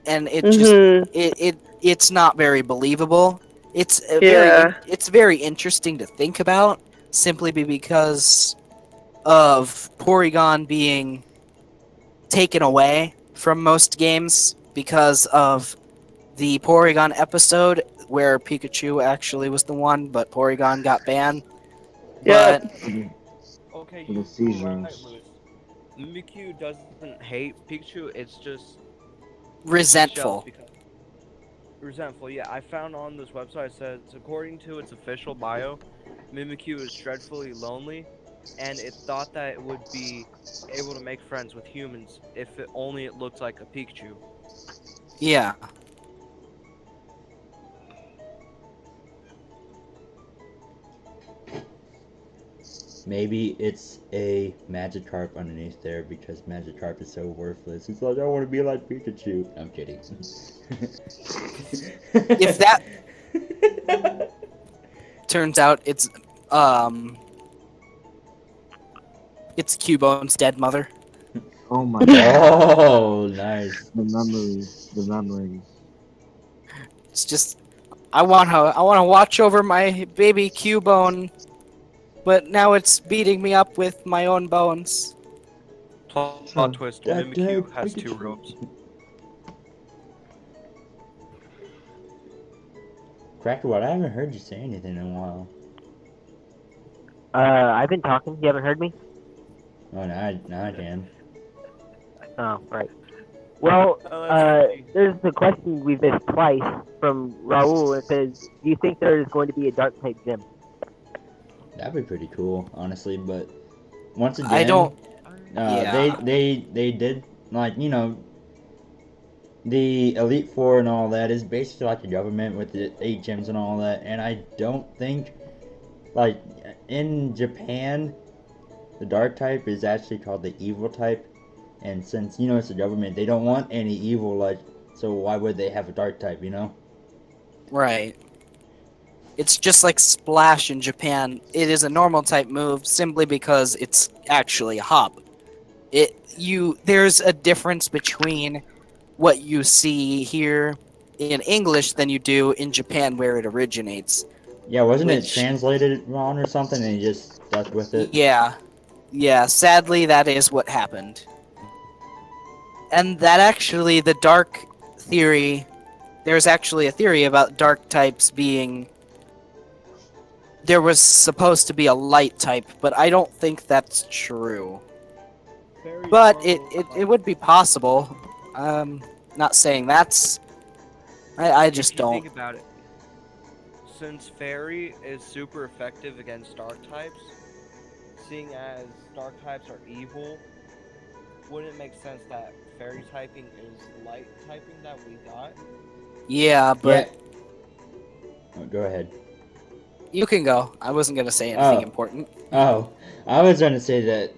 and it just Mhm. it's not very believable. Yeah. It's very interesting to think about, simply because of Porygon being taken away from most games because of the Porygon episode where Pikachu actually was the one, but Porygon got banned. Yep. But Okay, For the you were right, seizures. Lewis. Mimikyu doesn't hate Pikachu. It's just jealous resentful. because resentful. Yeah, I found on this website it says according to its official bio, Mimikyu is dreadfully lonely, and it thought that it would be able to make friends with humans if it looked like a Pikachu. Yeah. Maybe it's a Magikarp underneath there because Magikarp is so worthless. He's like, I want to be like Pikachu. I'm kidding. If that turns out um it's Cubone's dead mother. Oh my god. Oh, nice. The memories. The memories. It's just I want to watch over my baby Cubone, but now it's beating me up with my own bones. Plot twist: That dead Mimikyu has two Pikachu. robes. Cracker, what? I haven't heard you say anything in a while. I've been talking. You haven't heard me? Oh, now I can. Oh, right. Well, Oh, that's funny. there's a question we've missed twice from Raul. It says, "Do you think there is going to be a dark type gym?" That'd be pretty cool, honestly. But once I again, don't. Yeah. they did, like, the Elite Four and all that is basically like the government with the 8 gyms and all that. And I don't think, like, in Japan, the dark type is actually called the evil type. And since, it's the government, they don't want any evil, like, so why would they have a dark type, Right. It's just like Splash in Japan. It is a normal type move simply because it's actually a hop. There's a difference between what you see here in English than you do in Japan where it originates. Yeah, wasn't it Which translated wrong or something and he just stuck with it? yeah, sadly that is what happened. And that actually the dark theory there's actually a theory about dark types being there was supposed to be a light type, but I don't think that's true. Fairies But are it would be possible. Not saying that's I if just you don't. think about it, since fairy is super effective against dark types, seeing as dark types are evil, wouldn't it make sense that fairy typing is light typing that we got? Yeah, Yeah. but Oh, go ahead. you can go. I wasn't gonna say anything Oh. important. Oh, I was going to say that,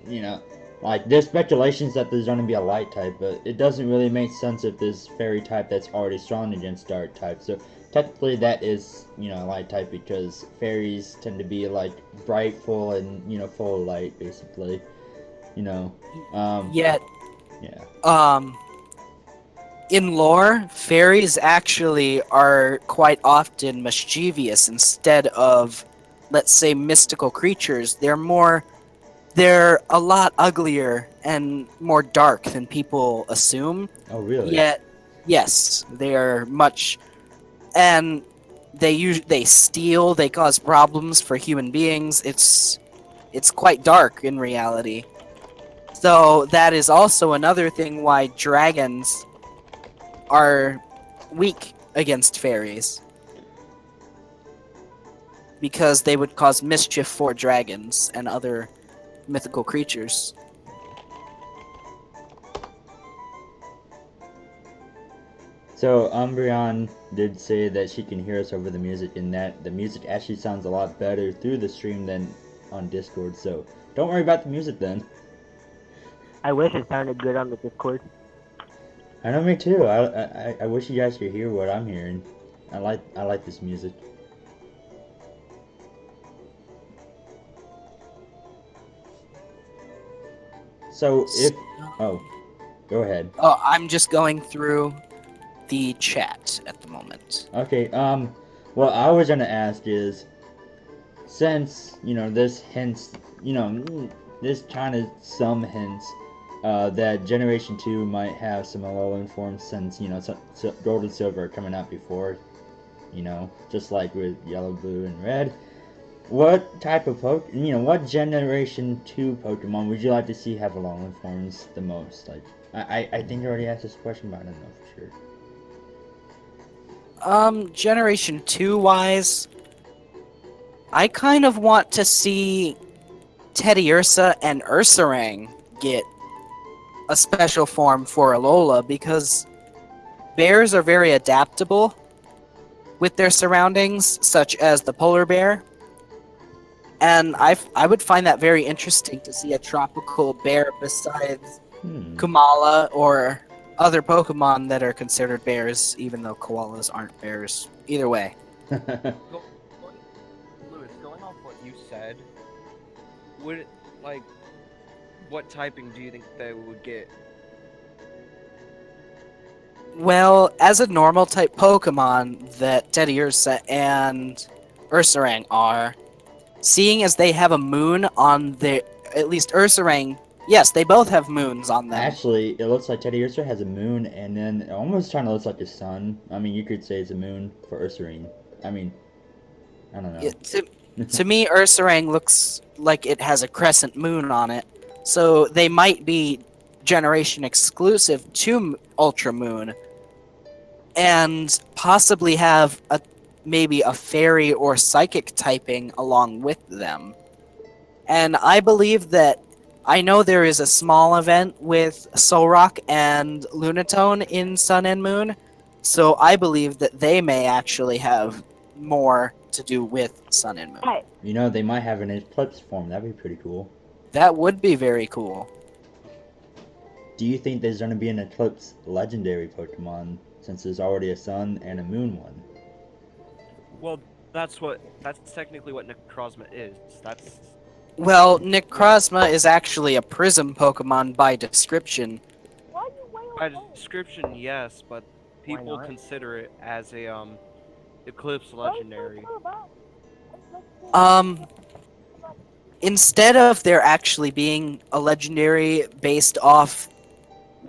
like, there's speculations that there's going to be a light type, but it doesn't really make sense if there's fairy type that's already strong against dark type. So technically that is, a light type because fairies tend to be, like, bright, full, and, full of light, basically. You know, Yet, yeah. in lore, fairies actually are quite often mischievous instead of, let's say, mystical creatures. They're a lot uglier and more dark than people assume. Oh, really? Yet, yes, they are much, and they steal, they cause problems for human beings. It's quite dark in reality. So that is also another thing why dragons are weak against fairies. Because they would cause mischief for dragons and other mythical creatures. So Umbreon did say that she can hear us over the music and that the music actually sounds a lot better through the stream than on Discord, so don't worry about the music then. I wish it sounded good on the Discord. I know, me too. I wish you guys could hear what I'm hearing. I like this music. So if oh, go ahead. Oh, I'm just going through the chat at the moment. Okay. What I was gonna ask is, since this hints, this kind of some hints, that Generation Two might have some Alolan forms since Gold and Silver are coming out before, just like with Yellow, Blue, and Red. What type of what Generation 2 Pokemon would you like to see have Alolan forms the most? Like, I think I already asked this question, but I don't know for sure. Generation 2 wise, I kind of want to see Teddiursa and Ursaring get a special form for Alola because bears are very adaptable with their surroundings, such as the polar bear. And I would find that very interesting to see a tropical bear besides Kamala or other Pokemon that are considered bears, even though koalas aren't bears. Either way. Lewis, going off what you said, would like what typing do you think they would get? Well, as a normal type Pokemon that Teddiursa and Ursaring are, seeing as they have a moon on their, at least Ursaring, yes, they both have moons on them. Actually, it looks like Teddiursa has a moon, and then it almost kind of looks like a sun. I mean, you could say it's a moon for Ursaring. I mean, I don't know. To me, Ursaring looks like it has a crescent moon on it, so they might be generation exclusive to Ultra Moon, and possibly have maybe a fairy or psychic typing along with them. And I believe that I know there is a small event with Solrock and Lunatone in Sun and Moon, so I believe that they may actually have more to do with Sun and Moon. Hey, They might have an Eclipse form. That'd be pretty cool. That would be very cool. Do you think there's going to be an Eclipse legendary Pokemon since there's already a Sun and a Moon one? Well, that's technically what Necrozma is. That's Well, Necrozma is actually a prism Pokemon by description. by description, yes, but Why people not? consider it as a Eclipse legendary. Um, Instead of there actually being a legendary based off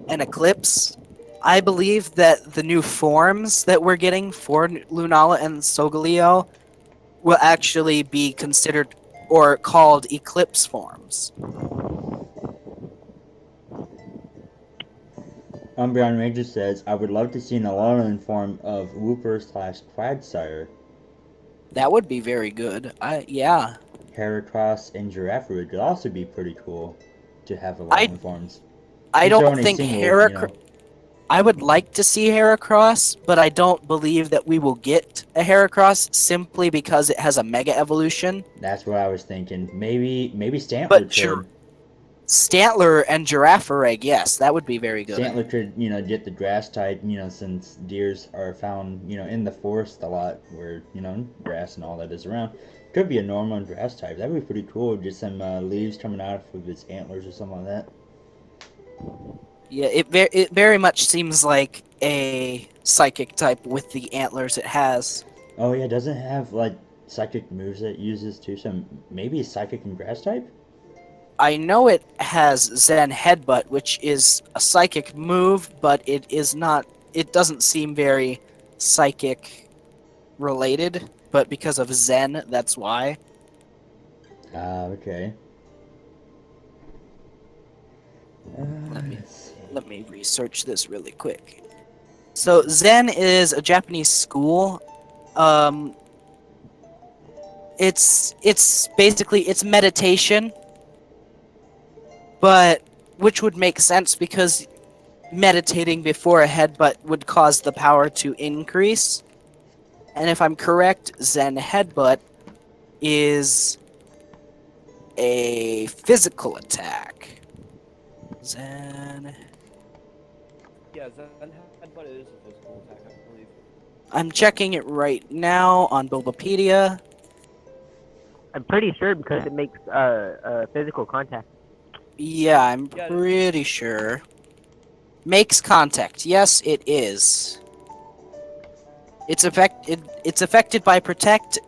an eclipse, I believe that the new forms that we're getting for Lunala and Solgaleo will actually be considered or called eclipse forms. Umbreon Ranger says, I would love to see an Alolan form of Wooper/Quagsire. That would be very good. Yeah. Heracross and Girafarig would also be pretty cool to have I Alolan forms. I Just don't only think single, Heracross. I would like to see Heracross, but I don't believe that we will get a Heracross simply because it has a Mega Evolution. That's what I was thinking. Maybe Stantler But could. Stantler and Girafarig, yes, that would be very good. Stantler could, get the grass type, since deers are found, in the forest a lot where, grass and all that is around. Could be a normal grass type. That would be pretty cool. Just some leaves coming out of its antlers or something like that. Yeah, it very much seems like a psychic type with the antlers it has. Oh yeah, doesn't it have like psychic moves that it uses too? So maybe it's psychic and grass type? I know it has Zen Headbutt, which is a psychic move, but it is not. It doesn't seem very psychic related, but because of Zen, that's why. Ah, okay. Let me research this really quick. So Zen is a Japanese school. It's basically it's meditation, but which would make sense because meditating before a headbutt would cause the power to increase. And if I'm correct, Zen Headbutt is a physical attack. Zen. Yeah, Zen Headbutt is a physical attack, I believe. I'm checking it right now on Bulbapedia. I'm pretty sure because it makes physical contact. Yeah, I'm Yeah, pretty sure. Makes contact. Yes, it is. It's affected by Protect,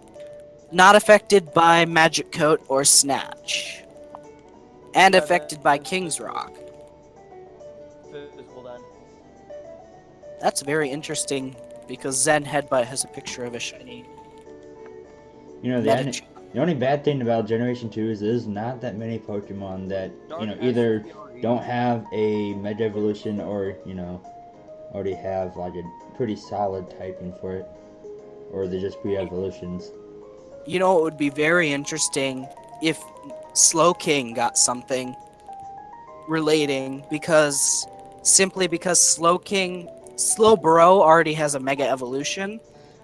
not affected by Magic Coat or Snatch. And Yeah, affected by that's King's Rock. physical then. That's very interesting because Zen Headbutt has a picture of a shiny Medicham. The only bad thing about Generation 2 is there's not that many Pokemon that, Dark has either Fury. don't have a Mega Evolution or, already have like a pretty solid typing for it. Or they just pre-evolutions. You know, it would be very interesting if Slowking got something relating because Slowbro already has a Mega Evolution,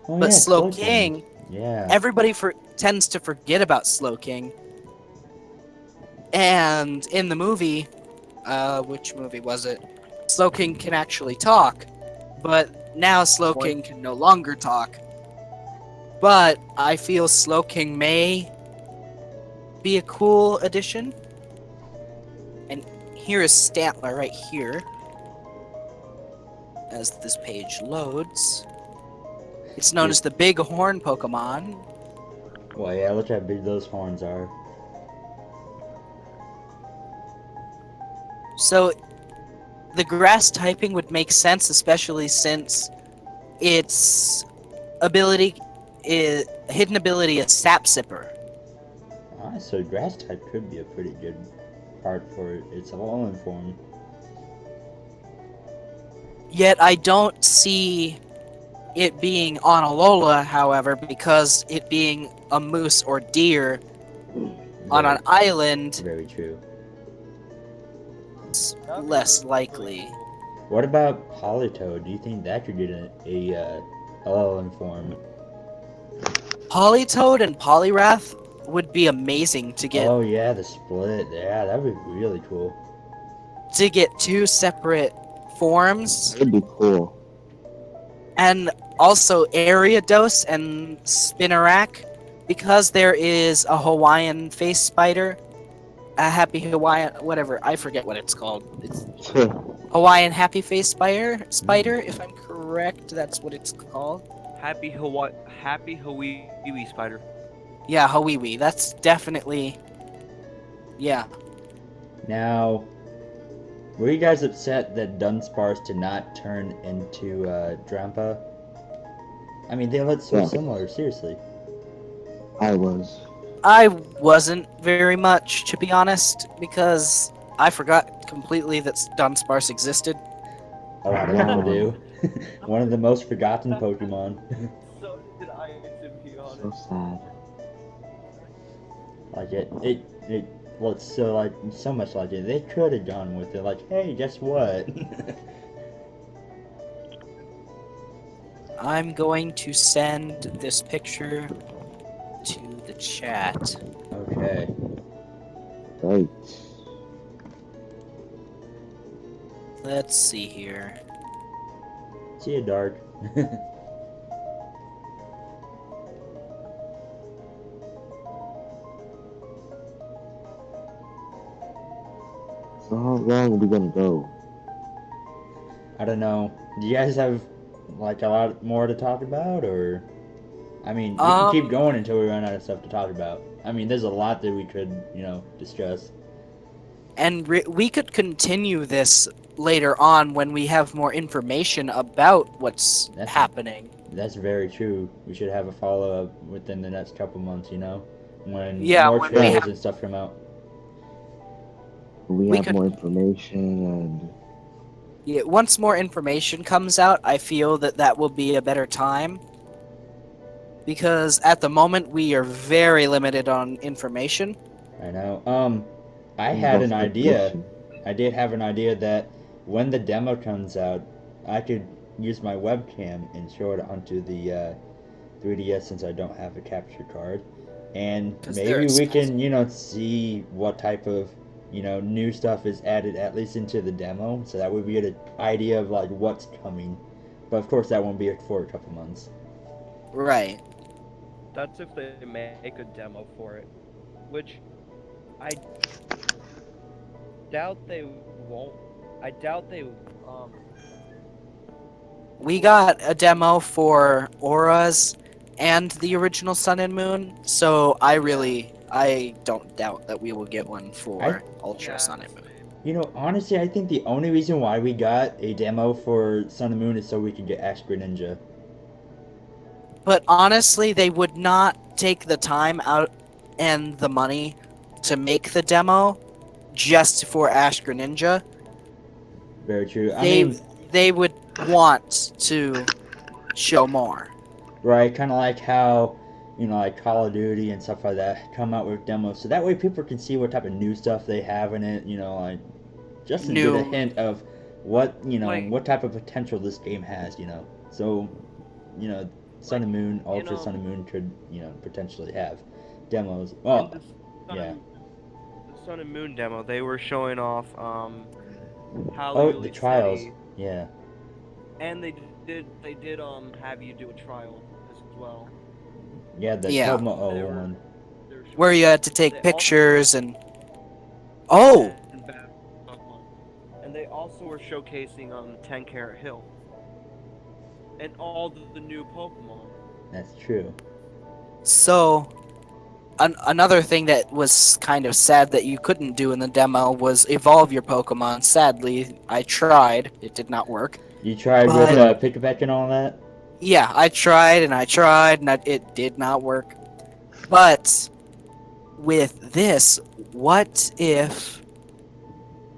Oh but yeah, Slowking, yeah. everybody tends to forget about Slowking. And in the movie, which movie was it? Slowking can actually talk, but now Slowking can no longer talk. But I feel Slowking may be a cool addition. And here is Stantler right here. As this page loads. It's known as the Big Horn Pokemon. Well, yeah, look how big those horns are. So, the grass typing would make sense, especially since its hidden ability is Sap Sipper. Ah, so grass type could be a pretty good part for its Alolan form. Yet I don't see it being on Alola, however, because it being a moose or deer on an island, Very true. it's less likely. What about Politoed? Do you think that could get a Alolan form? Politoed and Poliwrath would be amazing to get Oh yeah, the split. Yeah, that would be really cool. two separate forms. That'd be cool. And also Ariados and Spinarak, because there is a Hawaiian face spider, a happy Hawaiian, whatever, I forget what it's called. It's Hawaiian happy face spider, if I'm correct, that's what it's called. Happy Hawaii spider. Yeah, Hawiwi. That's definitely, yeah. Now, were you guys upset that Dunsparce did not turn into Drampa? I mean, they look so Yeah. similar, seriously. I was. I wasn't very much, to be honest, because I forgot completely that Dunsparce existed. A lot of people do. One of the most forgotten Pokemon. So did I, to be honest. So sad. Like it looks so much like it. They could have gone with it. Like, hey, guess what? I'm going to send this picture to the chat. Okay. Right. Let's see here. See you, Dark. So how long are we gonna go? I don't know. Do you guys have like a lot more to talk about, or? I mean, we can keep going until we run out of stuff to talk about. I mean, there's a lot that we could, discuss. And we could continue this later on when we have more information about what's happening. That's very true. We should have a follow-up within the next couple months, when Yeah, more when we trailers have- and stuff come out. We have could- more information and Yeah, once more information comes out, I feel that will be a better time. Because at the moment, we are very limited on information. I know. I had an idea. I did have an idea that when the demo comes out, I could use my webcam and show it onto the 3DS since I don't have a capture card. And 'Cause maybe they're we can, see what type of, new stuff is added at least into the demo. So that would be an idea of like what's coming. But of course that won't be for a couple months. Right. That's if they make a demo for it, which I doubt they won't. I doubt they. We got a demo for Auras and the original Sun and Moon, so I don't doubt that we will get one for Ultra Sun and Moon. Honestly, I think the only reason why we got a demo for Sun and Moon is so we could get Ash Greninja. But honestly, they would not take the time out and the money to make the demo just for Ash Greninja. Very true. They would want to show more. Right, kind of like how, like Call of Duty and stuff like that come out with demos, so that way people can see what type of new stuff they have in it, like just to get a hint of what, what type of potential this game has, So, Sun and Moon, Ultra Sun and Moon could, potentially have demos. Well, yeah. The Sun and Moon demo, they were showing off how the trials. Yeah. And they did have you do a trial as well. Yeah, the Yeah. Cosmo one. Where you had to take pictures and... Oh! And they also were showcasing 10 Carat Hill. And all the new Pokemon. That's true. So, another thing that was kind of sad that you couldn't do in the demo was evolve your Pokemon. Sadly, I tried. It did not work. You tried with Pick-a-Peck and all that? Yeah, I tried and it did not work. But with this, what if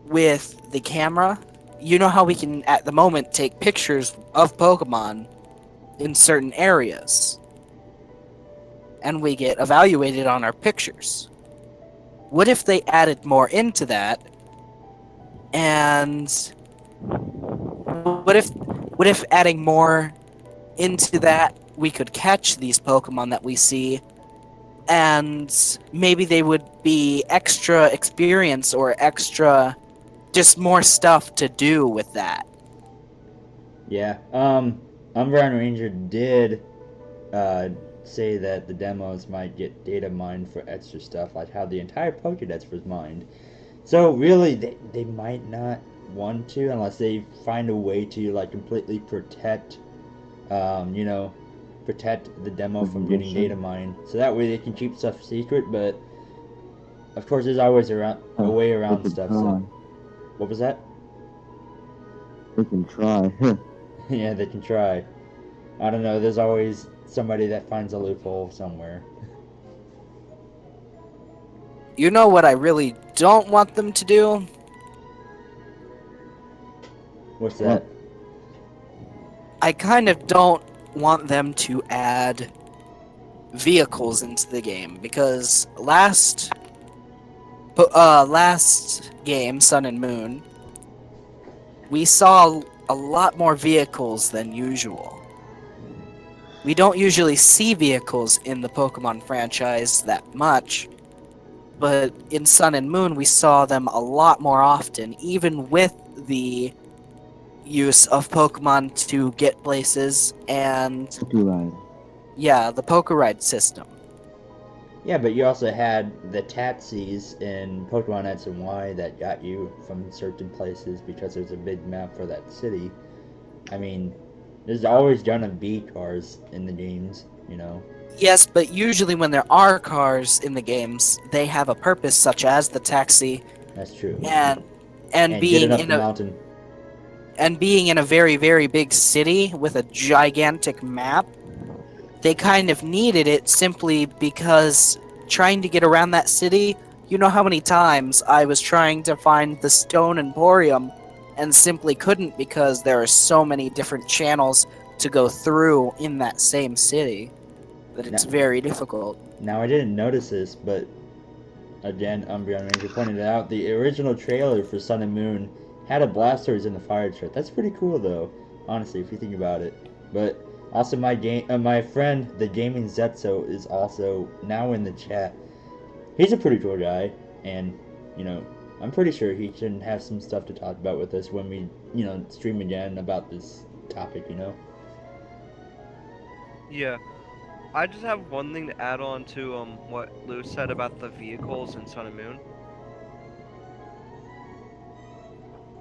with the camera, you know how we can at the moment take pictures of Pokemon in certain areas and we get evaluated on our pictures. What if they added more into that? And what if adding more into that, we could catch these Pokemon that we see, and maybe they would be extra experience or extra, just more stuff to do with that. Yeah. Umbreon Ranger did say that the demos might get data mined for extra stuff, like how the entire Pokédex was mined. So really, they might not want to unless they find a way to like completely protect, you know, protect the demo from getting data mined. So that way they can keep stuff secret. But of course, there's always a way around stuff. So what was that? They can try. Yeah, they can try. I don't know. There's always somebody that finds a loophole somewhere. You know what I really don't want them to do? What's that? I kind of don't want them to add vehicles into the game because last game, Sun and Moon, we saw a lot more vehicles than usual. We don't usually see vehicles in the Pokemon franchise that much, but in Sun and Moon we saw them a lot more often, even with the use of Pokemon to get places and yeah, the Pokeride system. Yeah, but you also had the taxis in Pokemon X and Y that got you from certain places because there's a big map for that city. I mean, there's always gonna be cars in the games, you know. Yes, but usually when there are cars in the games, they have a purpose, such as the taxi, That's true. and And being getting up in the a mountain. and being in a very, very big city with a gigantic map. They kind of needed it simply because trying to get around that city, you know how many times I was trying to find the Stone Emporium and simply couldn't because there are so many different channels to go through in that same city that it's very difficult. Now I didn't notice this, but again, Umbreon Ranger pointed it out. The original trailer for Sun and Moon had a Blastoise in the fire truck. That's pretty cool, though. Honestly, if you think about it. But also, my friend, the Gaming Zetso, is also now in the chat. He's a pretty cool guy, and you know, I'm pretty sure he can have some stuff to talk about with us when we, you know, stream again about this topic. You know. Yeah. I just have one thing to add on to what Lou said about the vehicles in Sun and Moon.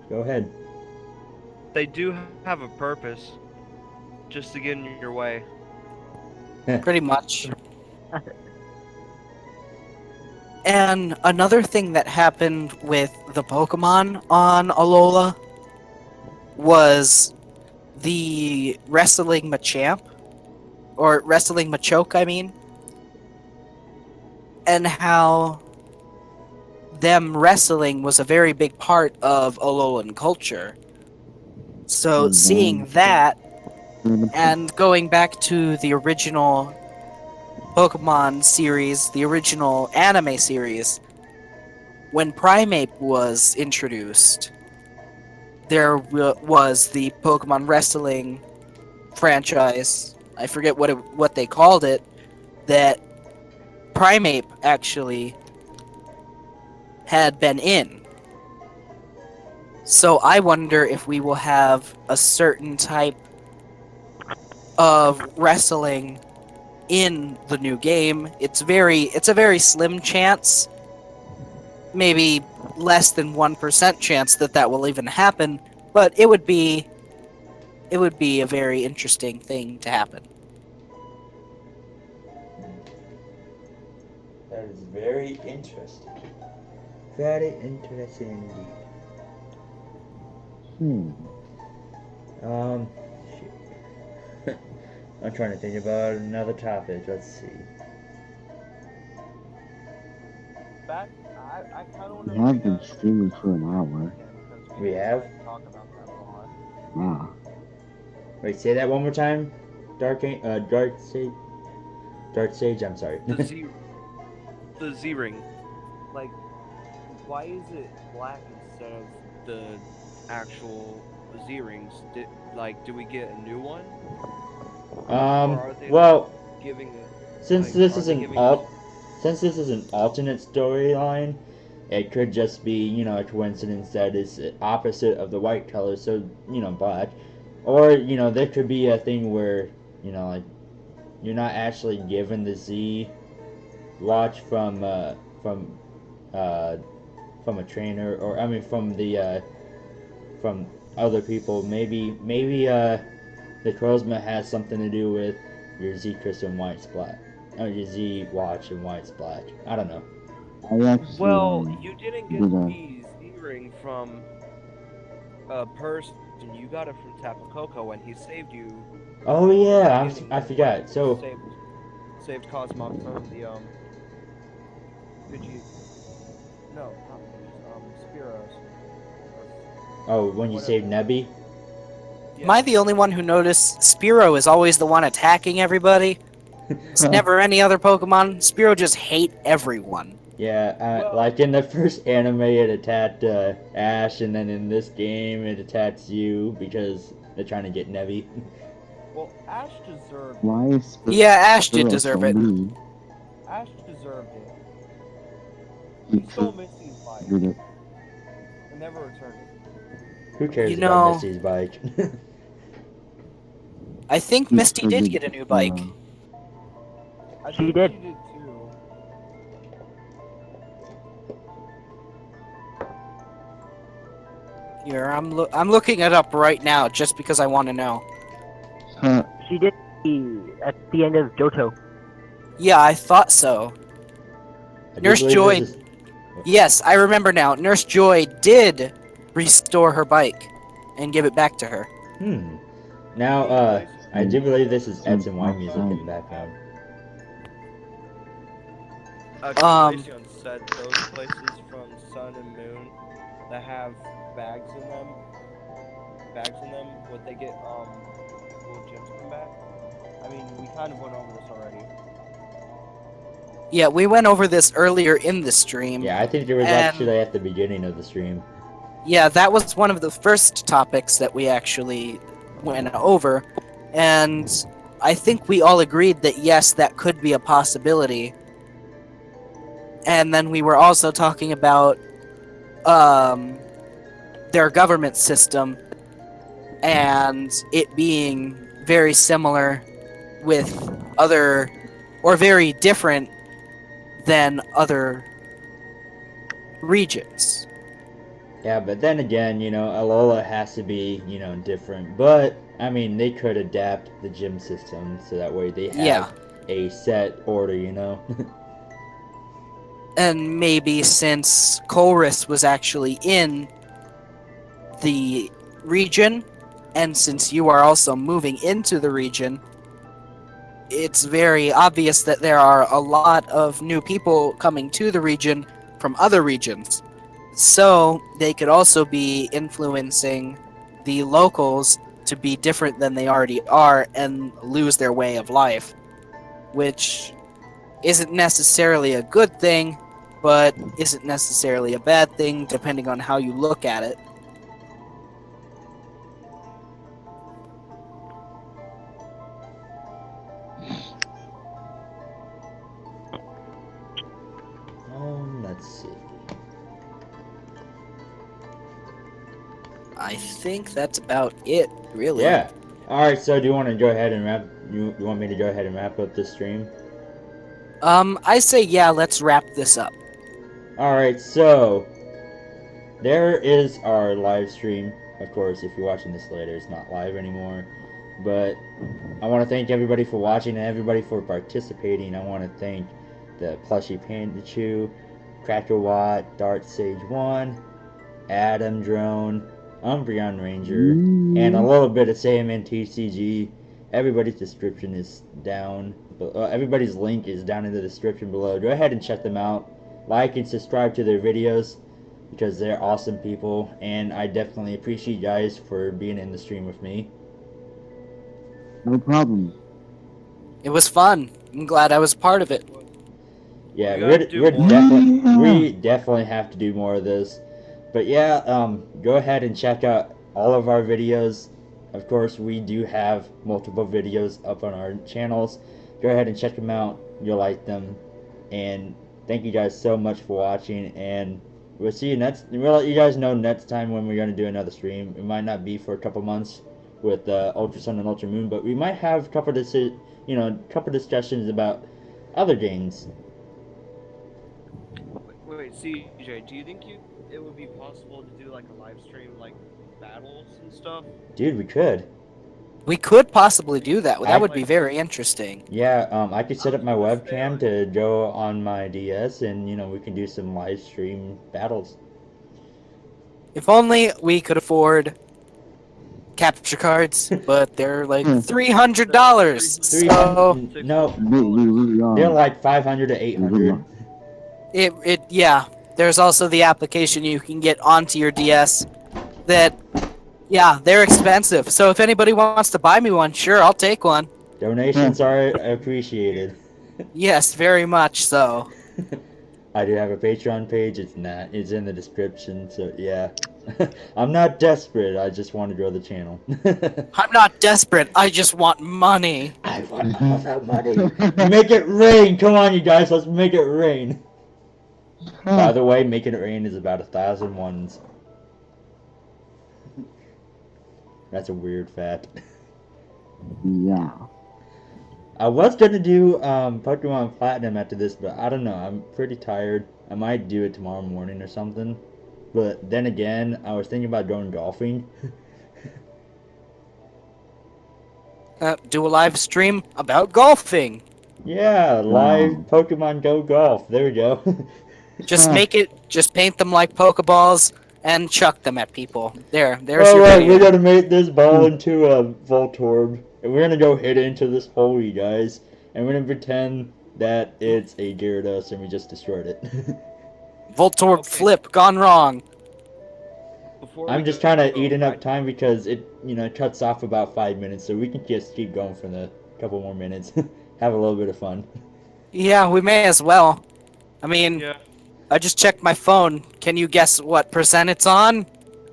Go ahead. They do have a purpose, just to get in your way. Pretty much. And another thing that happened with the Pokemon on Alola was the wrestling Machamp, or wrestling Machoke, I mean, and how them wrestling was a very big part of Alolan culture. So seeing that, and going back to the original Pokemon series, the original anime series, when Primeape was introduced, there was the Pokemon wrestling franchise. I forget what they called it. That Primeape actually had been in. So I wonder if we will have a certain type of wrestling in the new game. It's a very slim chance, maybe less than 1% chance that will even happen, but it would be a very interesting thing to happen. That is very interesting. Very interesting indeed. Shoot. I'm trying to think about another topic. Let's see. Back, I kind of We have been streaming for an hour. We have? Talk about that a lot. Wow. Wait, say that one more time. Dark Sage. Dark Sage. I'm sorry. The Z ring, like, why is it black instead of the actual Z rings? Do we get a new one? Well, Giving it. since this is an alternate storyline, it could just be, you know, a coincidence that it's opposite of the white color, so, you know, black. Or there could be a thing where like you're not actually given the Z watch from uh, from a trainer, or I mean from other people. Maybe the charisma has something to do with your Z crystal and white splat. Or your Z watch and white splat. I don't know. I actually Well, you didn't get did a the Z ring from a person. You got it from Tapu Koko when he saved you Oh in the yeah, beginning I when you forgot. So saved Cosmog from the Pidgey. No, not Pidgeys. Spearows. Or when you saved whatever. Nebby. Am I Yeah. the only one who noticed Spearow is always the one attacking everybody? It's never any other Pokemon. Spearow just hate everyone. Yeah, Well, like in the first anime, it attacked Ash, and then in this game, it attacks you because they're trying to get Nebby. well, Ash deserved why it. is Yeah, Ash did Sparrow so deserve it. mean? Ash deserved it. He He stole Misty's bike did it. and never returned it. Who cares You about know, Misty's bike? I think He Misty did triggered get a new bike. I She think did. she did too. Here, I'm looking it up right now just because I want to know. She did at the end of Johto. Yeah, I thought so. I do Nurse believe Joy. this is. Yes, I remember now. Nurse Joy did restore her bike and give it back to her. Now, The place I do believe this is So X and Y music in the outside. background. Glaceon said those places from Sun and Moon that have bags in them, would they get will gems come back? I mean, we kind of went over this already. Yeah, we went over this earlier in the stream. Yeah, I think it was And- actually at the beginning of the stream. Yeah, that was one of the first topics that we actually went over. And I think we all agreed that yes, that could be a possibility. And then we were also talking about their government system and it being very similar with other, or very different than other regions. Yeah, but then again, Alola has to be, different. But, I mean, they could adapt the gym system so that way they have Yeah. a set order. And maybe since Colress was actually in the region, and since you are also moving into the region, it's very obvious that there are a lot of new people coming to the region from other regions. So they could also be influencing the locals to be different than they already are and lose their way of life, which isn't necessarily a good thing, but isn't necessarily a bad thing depending on how you look at it. Let's see. I think that's about it, really. Yeah. Alright, so do you want to go ahead and wrap... You want me to go ahead and wrap up this stream? I say yeah, let's wrap this up. Alright, so... There is our live stream. Of course, if you're watching this later, it's not live anymore. But I want to thank everybody for watching and everybody for participating. I want to thank the Plushy Pandachu, Cracker Watt, Dart Sage 1, Adam Drone, Umbreon Ranger, and a little bit of SAMNTCG. Everybody's description is down. Everybody's link is down in the description below. Go ahead and check them out. Like and subscribe to their videos because they're awesome people, and I definitely appreciate you guys for being in the stream with me. No problem. It was fun. I'm glad I was part of it. Yeah, We gotta do more. we definitely have to do more of this. But yeah, go ahead and check out all of our videos. Of course, we do have multiple videos up on our channels. Go ahead and check them out. You'll like them. And thank you guys so much for watching. And we'll see you next. We'll let you guys know next time when we're going to do another stream. It might not be for a couple months. with Ultra Sun and Ultra Moon, but we might have a couple discussions about other games. Wait, CJ, do you think it would be possible to do like a live stream, like battles and stuff? Dude, we could. We could possibly do that. I- That would be very interesting. Yeah, I could set I up my was gonna say, webcam like- to go on my DS, and we can do some live stream battles. If only we could afford capture cards, but they're like $300. So No, They really are. they're like 500 to 800. yeah. There's also the application you can get onto your DS that, yeah, they're expensive. So if anybody wants to buy me one, sure, I'll take one. Donations are appreciated. Yes, very much so. I do have a Patreon page. It's in the description. So yeah, I'm not desperate. I just want to grow the channel. I'm not desperate. I just want money. I want all that money. Make it rain. Come on, you guys. Let's make it rain. By the way, making it rain is about 1,000 ones. That's a weird fact. Yeah. I was gonna do Pokemon Platinum after this, but I don't know. I'm pretty tired. I might do it tomorrow morning or something. But then again, I was thinking about going golfing. Do a live stream about golfing. Yeah, live Pokemon Go Golf. There we go. Just just paint them like Pokeballs and chuck them at people. There's your Alright, video. we're gonna make this ball into a Voltorb. And we're gonna go hit it into this hole, you guys. And we're gonna pretend that it's a Gyarados and we just destroyed it. Voltorb Okay. flip gone wrong. Before I'm we just go, trying to eat I- enough time because it cuts off about 5 minutes, so we can just keep going for the couple more minutes. Have a little bit of fun. Yeah, we may as well. I mean, Yeah. I just checked my phone. Can you guess what percent it's on?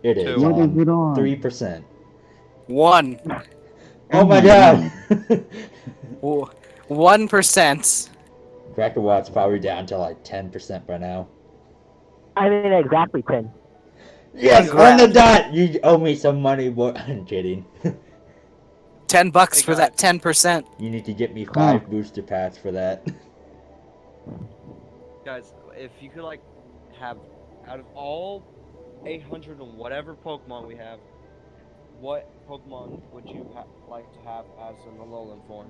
It is What is it on? 3%. 1. Oh my god! 1%. Cracker Watt's probably down to like 10% by now. I mean, exactly 10. Yes, Congrats. on the dot! You owe me some money, boy. I'm kidding. $10 Hey, for that 10%. You need to get me 5 booster packs for that. Guys, if you could like have out of all 800 and whatever Pokemon we have, what Pokemon would you like to have as an Alolan form?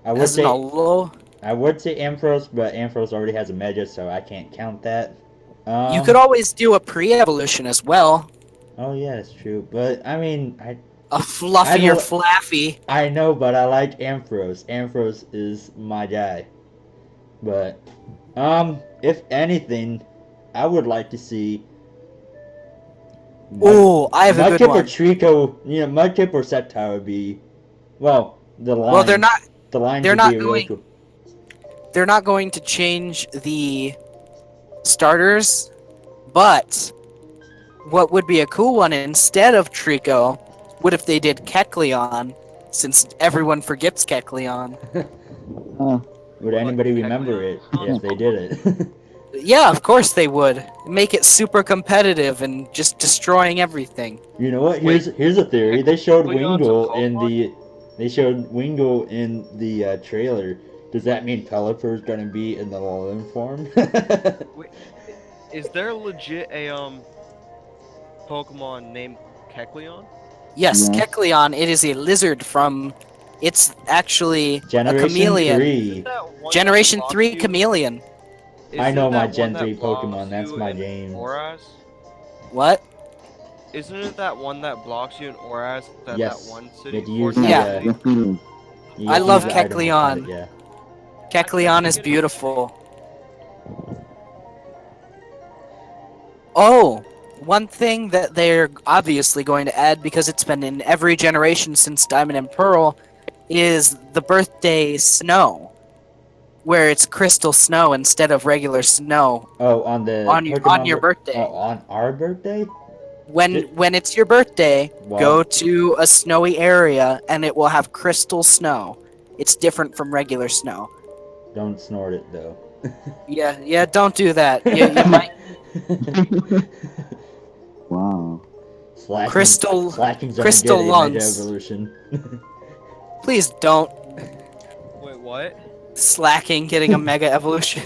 I would As an say Alo, Ampharos, but Ampharos already has a Mega, so I can't count that. you could always do a pre-evolution as well. Oh yeah, it's true. But I mean, A fluffy I or know- flaffy. I know, but I like Ampharos. Ampharos is my guy. But if anything, I would like to see. Ooh, I have a good Mudkip or one. Trico, Mudkip or Sceptile would be, well, the line. Well, they're not. The line they're would not be really going- cool. They're not going to change the starters, but what would be a cool one instead of Trico? What if they did Kecleon? Since everyone forgets Kecleon. Would anybody Like remember it Kecleon? if they did it? Yeah, of course they would. Make it super competitive and just destroying everything. You know what? Wait. Here's a theory. They showed Kecleon's a Wingull in Pokemon? the trailer. Does that mean Pelipper's gonna be in the Alolan form? Wait, is there legit a Pokemon named Kecleon? Yes, Yeah. Kecleon, it is a lizard from... It's actually a Generation chameleon. 3. That one Generation that blocks 3 you- chameleon. I Isn't know my that Gen one 3 that blocks Pokemon, that's you my in game. Oras? What? Isn't it that one that blocks you in Oras? Yes. That one You city? have to use Fortnite Yeah. City? Yes, it is. You I use love the item to find Kecleon. it, yeah. Kecleon is beautiful. Oh, one thing that they're obviously going to add, because it's been in every generation since Diamond and Pearl, is the birthday snow. Where it's crystal snow instead of regular snow Oh, on the on Pokemon your birthday. Oh, on our birthday? When it's your birthday, Wow. go to a snowy area and it will have crystal snow. It's different from regular snow. Don't snort it though. Yeah, don't do that. You might. Wow. Slacking, Crystal- Slacking's only Crystal getting Mega Lungs. Evolution. Please don't. Wait, what? Slacking getting a Mega Evolution.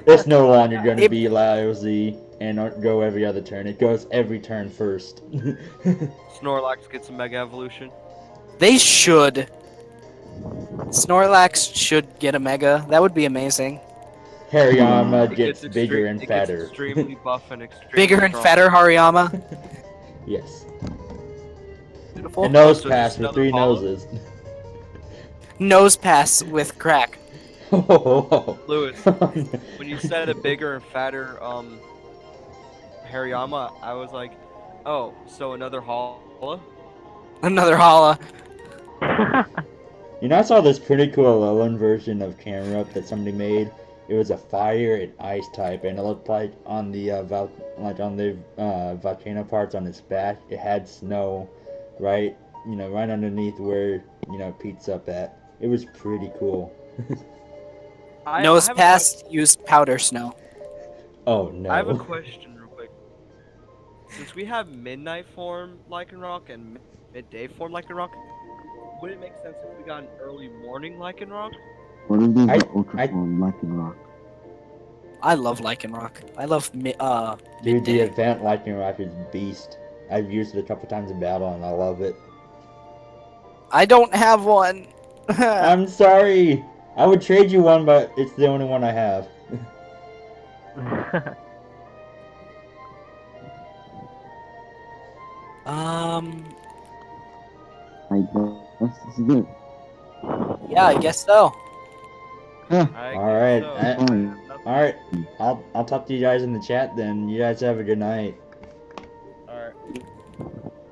It's no longer gonna It- be Lyle Z and go every other turn. It goes every turn first. Snorlax gets a Mega Evolution. They should. Snorlax should get a Mega. That would be amazing. Hariyama It gets bigger extreme- and it gets fatter. extremely buff and extremely Bigger and strong. fatter Hariyama. Yes. Beautiful. A nose so pass just with another 3 Hollow? noses. Nose pass with crack. Lewis, when you said a bigger and fatter Hariyama, I was like, oh, so another Hollow? Another Hala. You know, I saw this pretty cool Alolan version of Camerupt that somebody made. It was a fire and ice type, and it looked like on the volcano parts on its back, it had snow, right, right underneath where it peaks up at. It was pretty cool. Nose have a pass used powder snow. Oh no. I have a question real quick. Since we have midnight form Lycanroc and midday form Lycanroc, would it make sense if we got an early morning Lycanroc? What is I- the Ultra Form Lycanroc? I love Lycanroc. I love Dude, the midday. event Lycanroc is beast. I've used it a couple times in battle and I love it. I don't have one. I'm sorry. I would trade you one, but it's the only one I have. I guess this is it. Yeah, I guess so. I Alright, guess so. I- I have nothing. Alright, I'll talk to you guys in the chat then. You guys have a good night. Alright.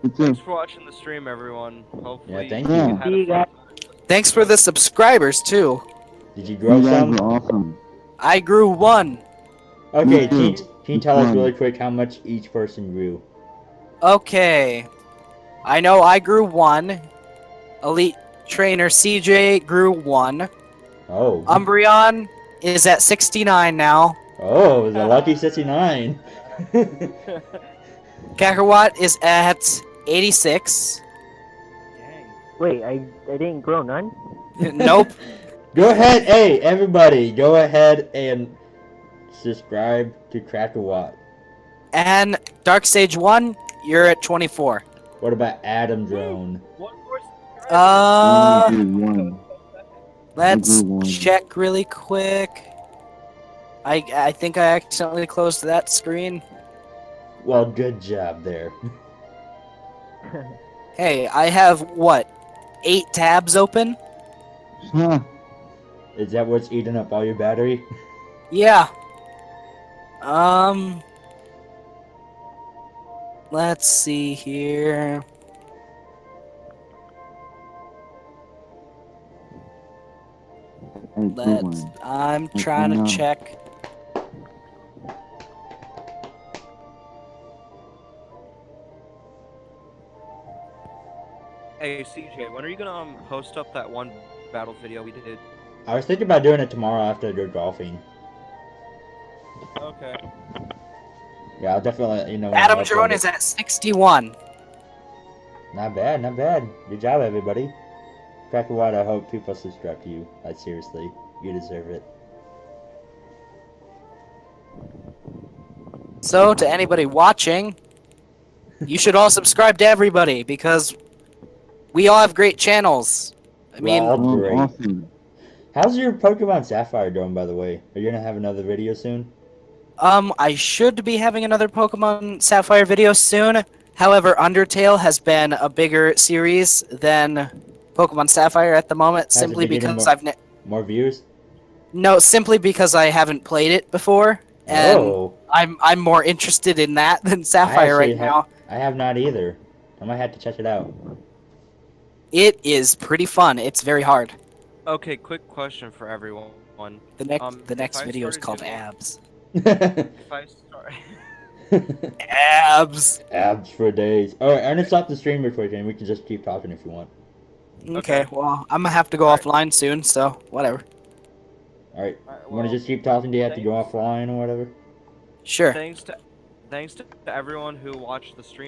It's a Thanks for watching the stream, everyone. Hopefully Yeah, thank you. had See you a fun guys. time. Thanks for the subscribers too. Did you grow you guys some? were awesome. I grew one. Okay, Me can too. you tell us One. really quick how much each person grew? Okay. I know I grew one. Elite Trainer CJ grew one. Oh. Umbreon is at 69 now. Oh, the lucky 69. Kakarot is at 86. Dang. Wait, I didn't grow none? Nope. Go ahead, hey, everybody, go ahead and subscribe to Crackerwatt. And Dark Stage 1, you're at 24. What about Adam Drone? One more subscriber. Uh, I grew one. let's grew one. check really quick. I think I accidentally closed that screen. Well, good job there. Hey, I have what? 8 tabs open? Huh. Is that what's eating up all your battery? Yeah. Let's see here. I grew Let's. one. I'm I trying to know. check. Hey CJ, when are you gonna post up that one battle video we did? I was thinking about doing it tomorrow after I go golfing. Okay. Yeah, I'll definitely let you know. when I Adam upload Drone it. is at 61. Not bad, not bad. Good job, everybody. Crackerwatt, I hope people subscribe to you. Like, seriously, you deserve it. So, to anybody watching, you should all subscribe to everybody because we all have great channels. I mean, Well, Oh, great. awesome. How's your Pokemon Sapphire going, by the way? Are you gonna have another video soon? I should be having another Pokemon Sapphire video soon. However, Undertale has been a bigger series than Pokemon Sapphire at the moment, Has it simply been getting because more- More views? simply because I haven't played it before, and Oh, I'm more interested in that than Sapphire actually right now. I have not either. I might have to check it out. It is pretty fun. It's very hard. Okay, quick question for everyone. The next If next I video is started called doing- Abs. If I start Abs. Abs for days. Alright, I'm gonna stop the stream real quick and we can just keep talking if you want. Okay, Okay. well, I'm gonna have to go Alright. offline soon, so whatever. Alright, Alright, you wanna well, just keep talking? Do you have to go thanks. offline or whatever? Sure. thanks to everyone who watched the stream.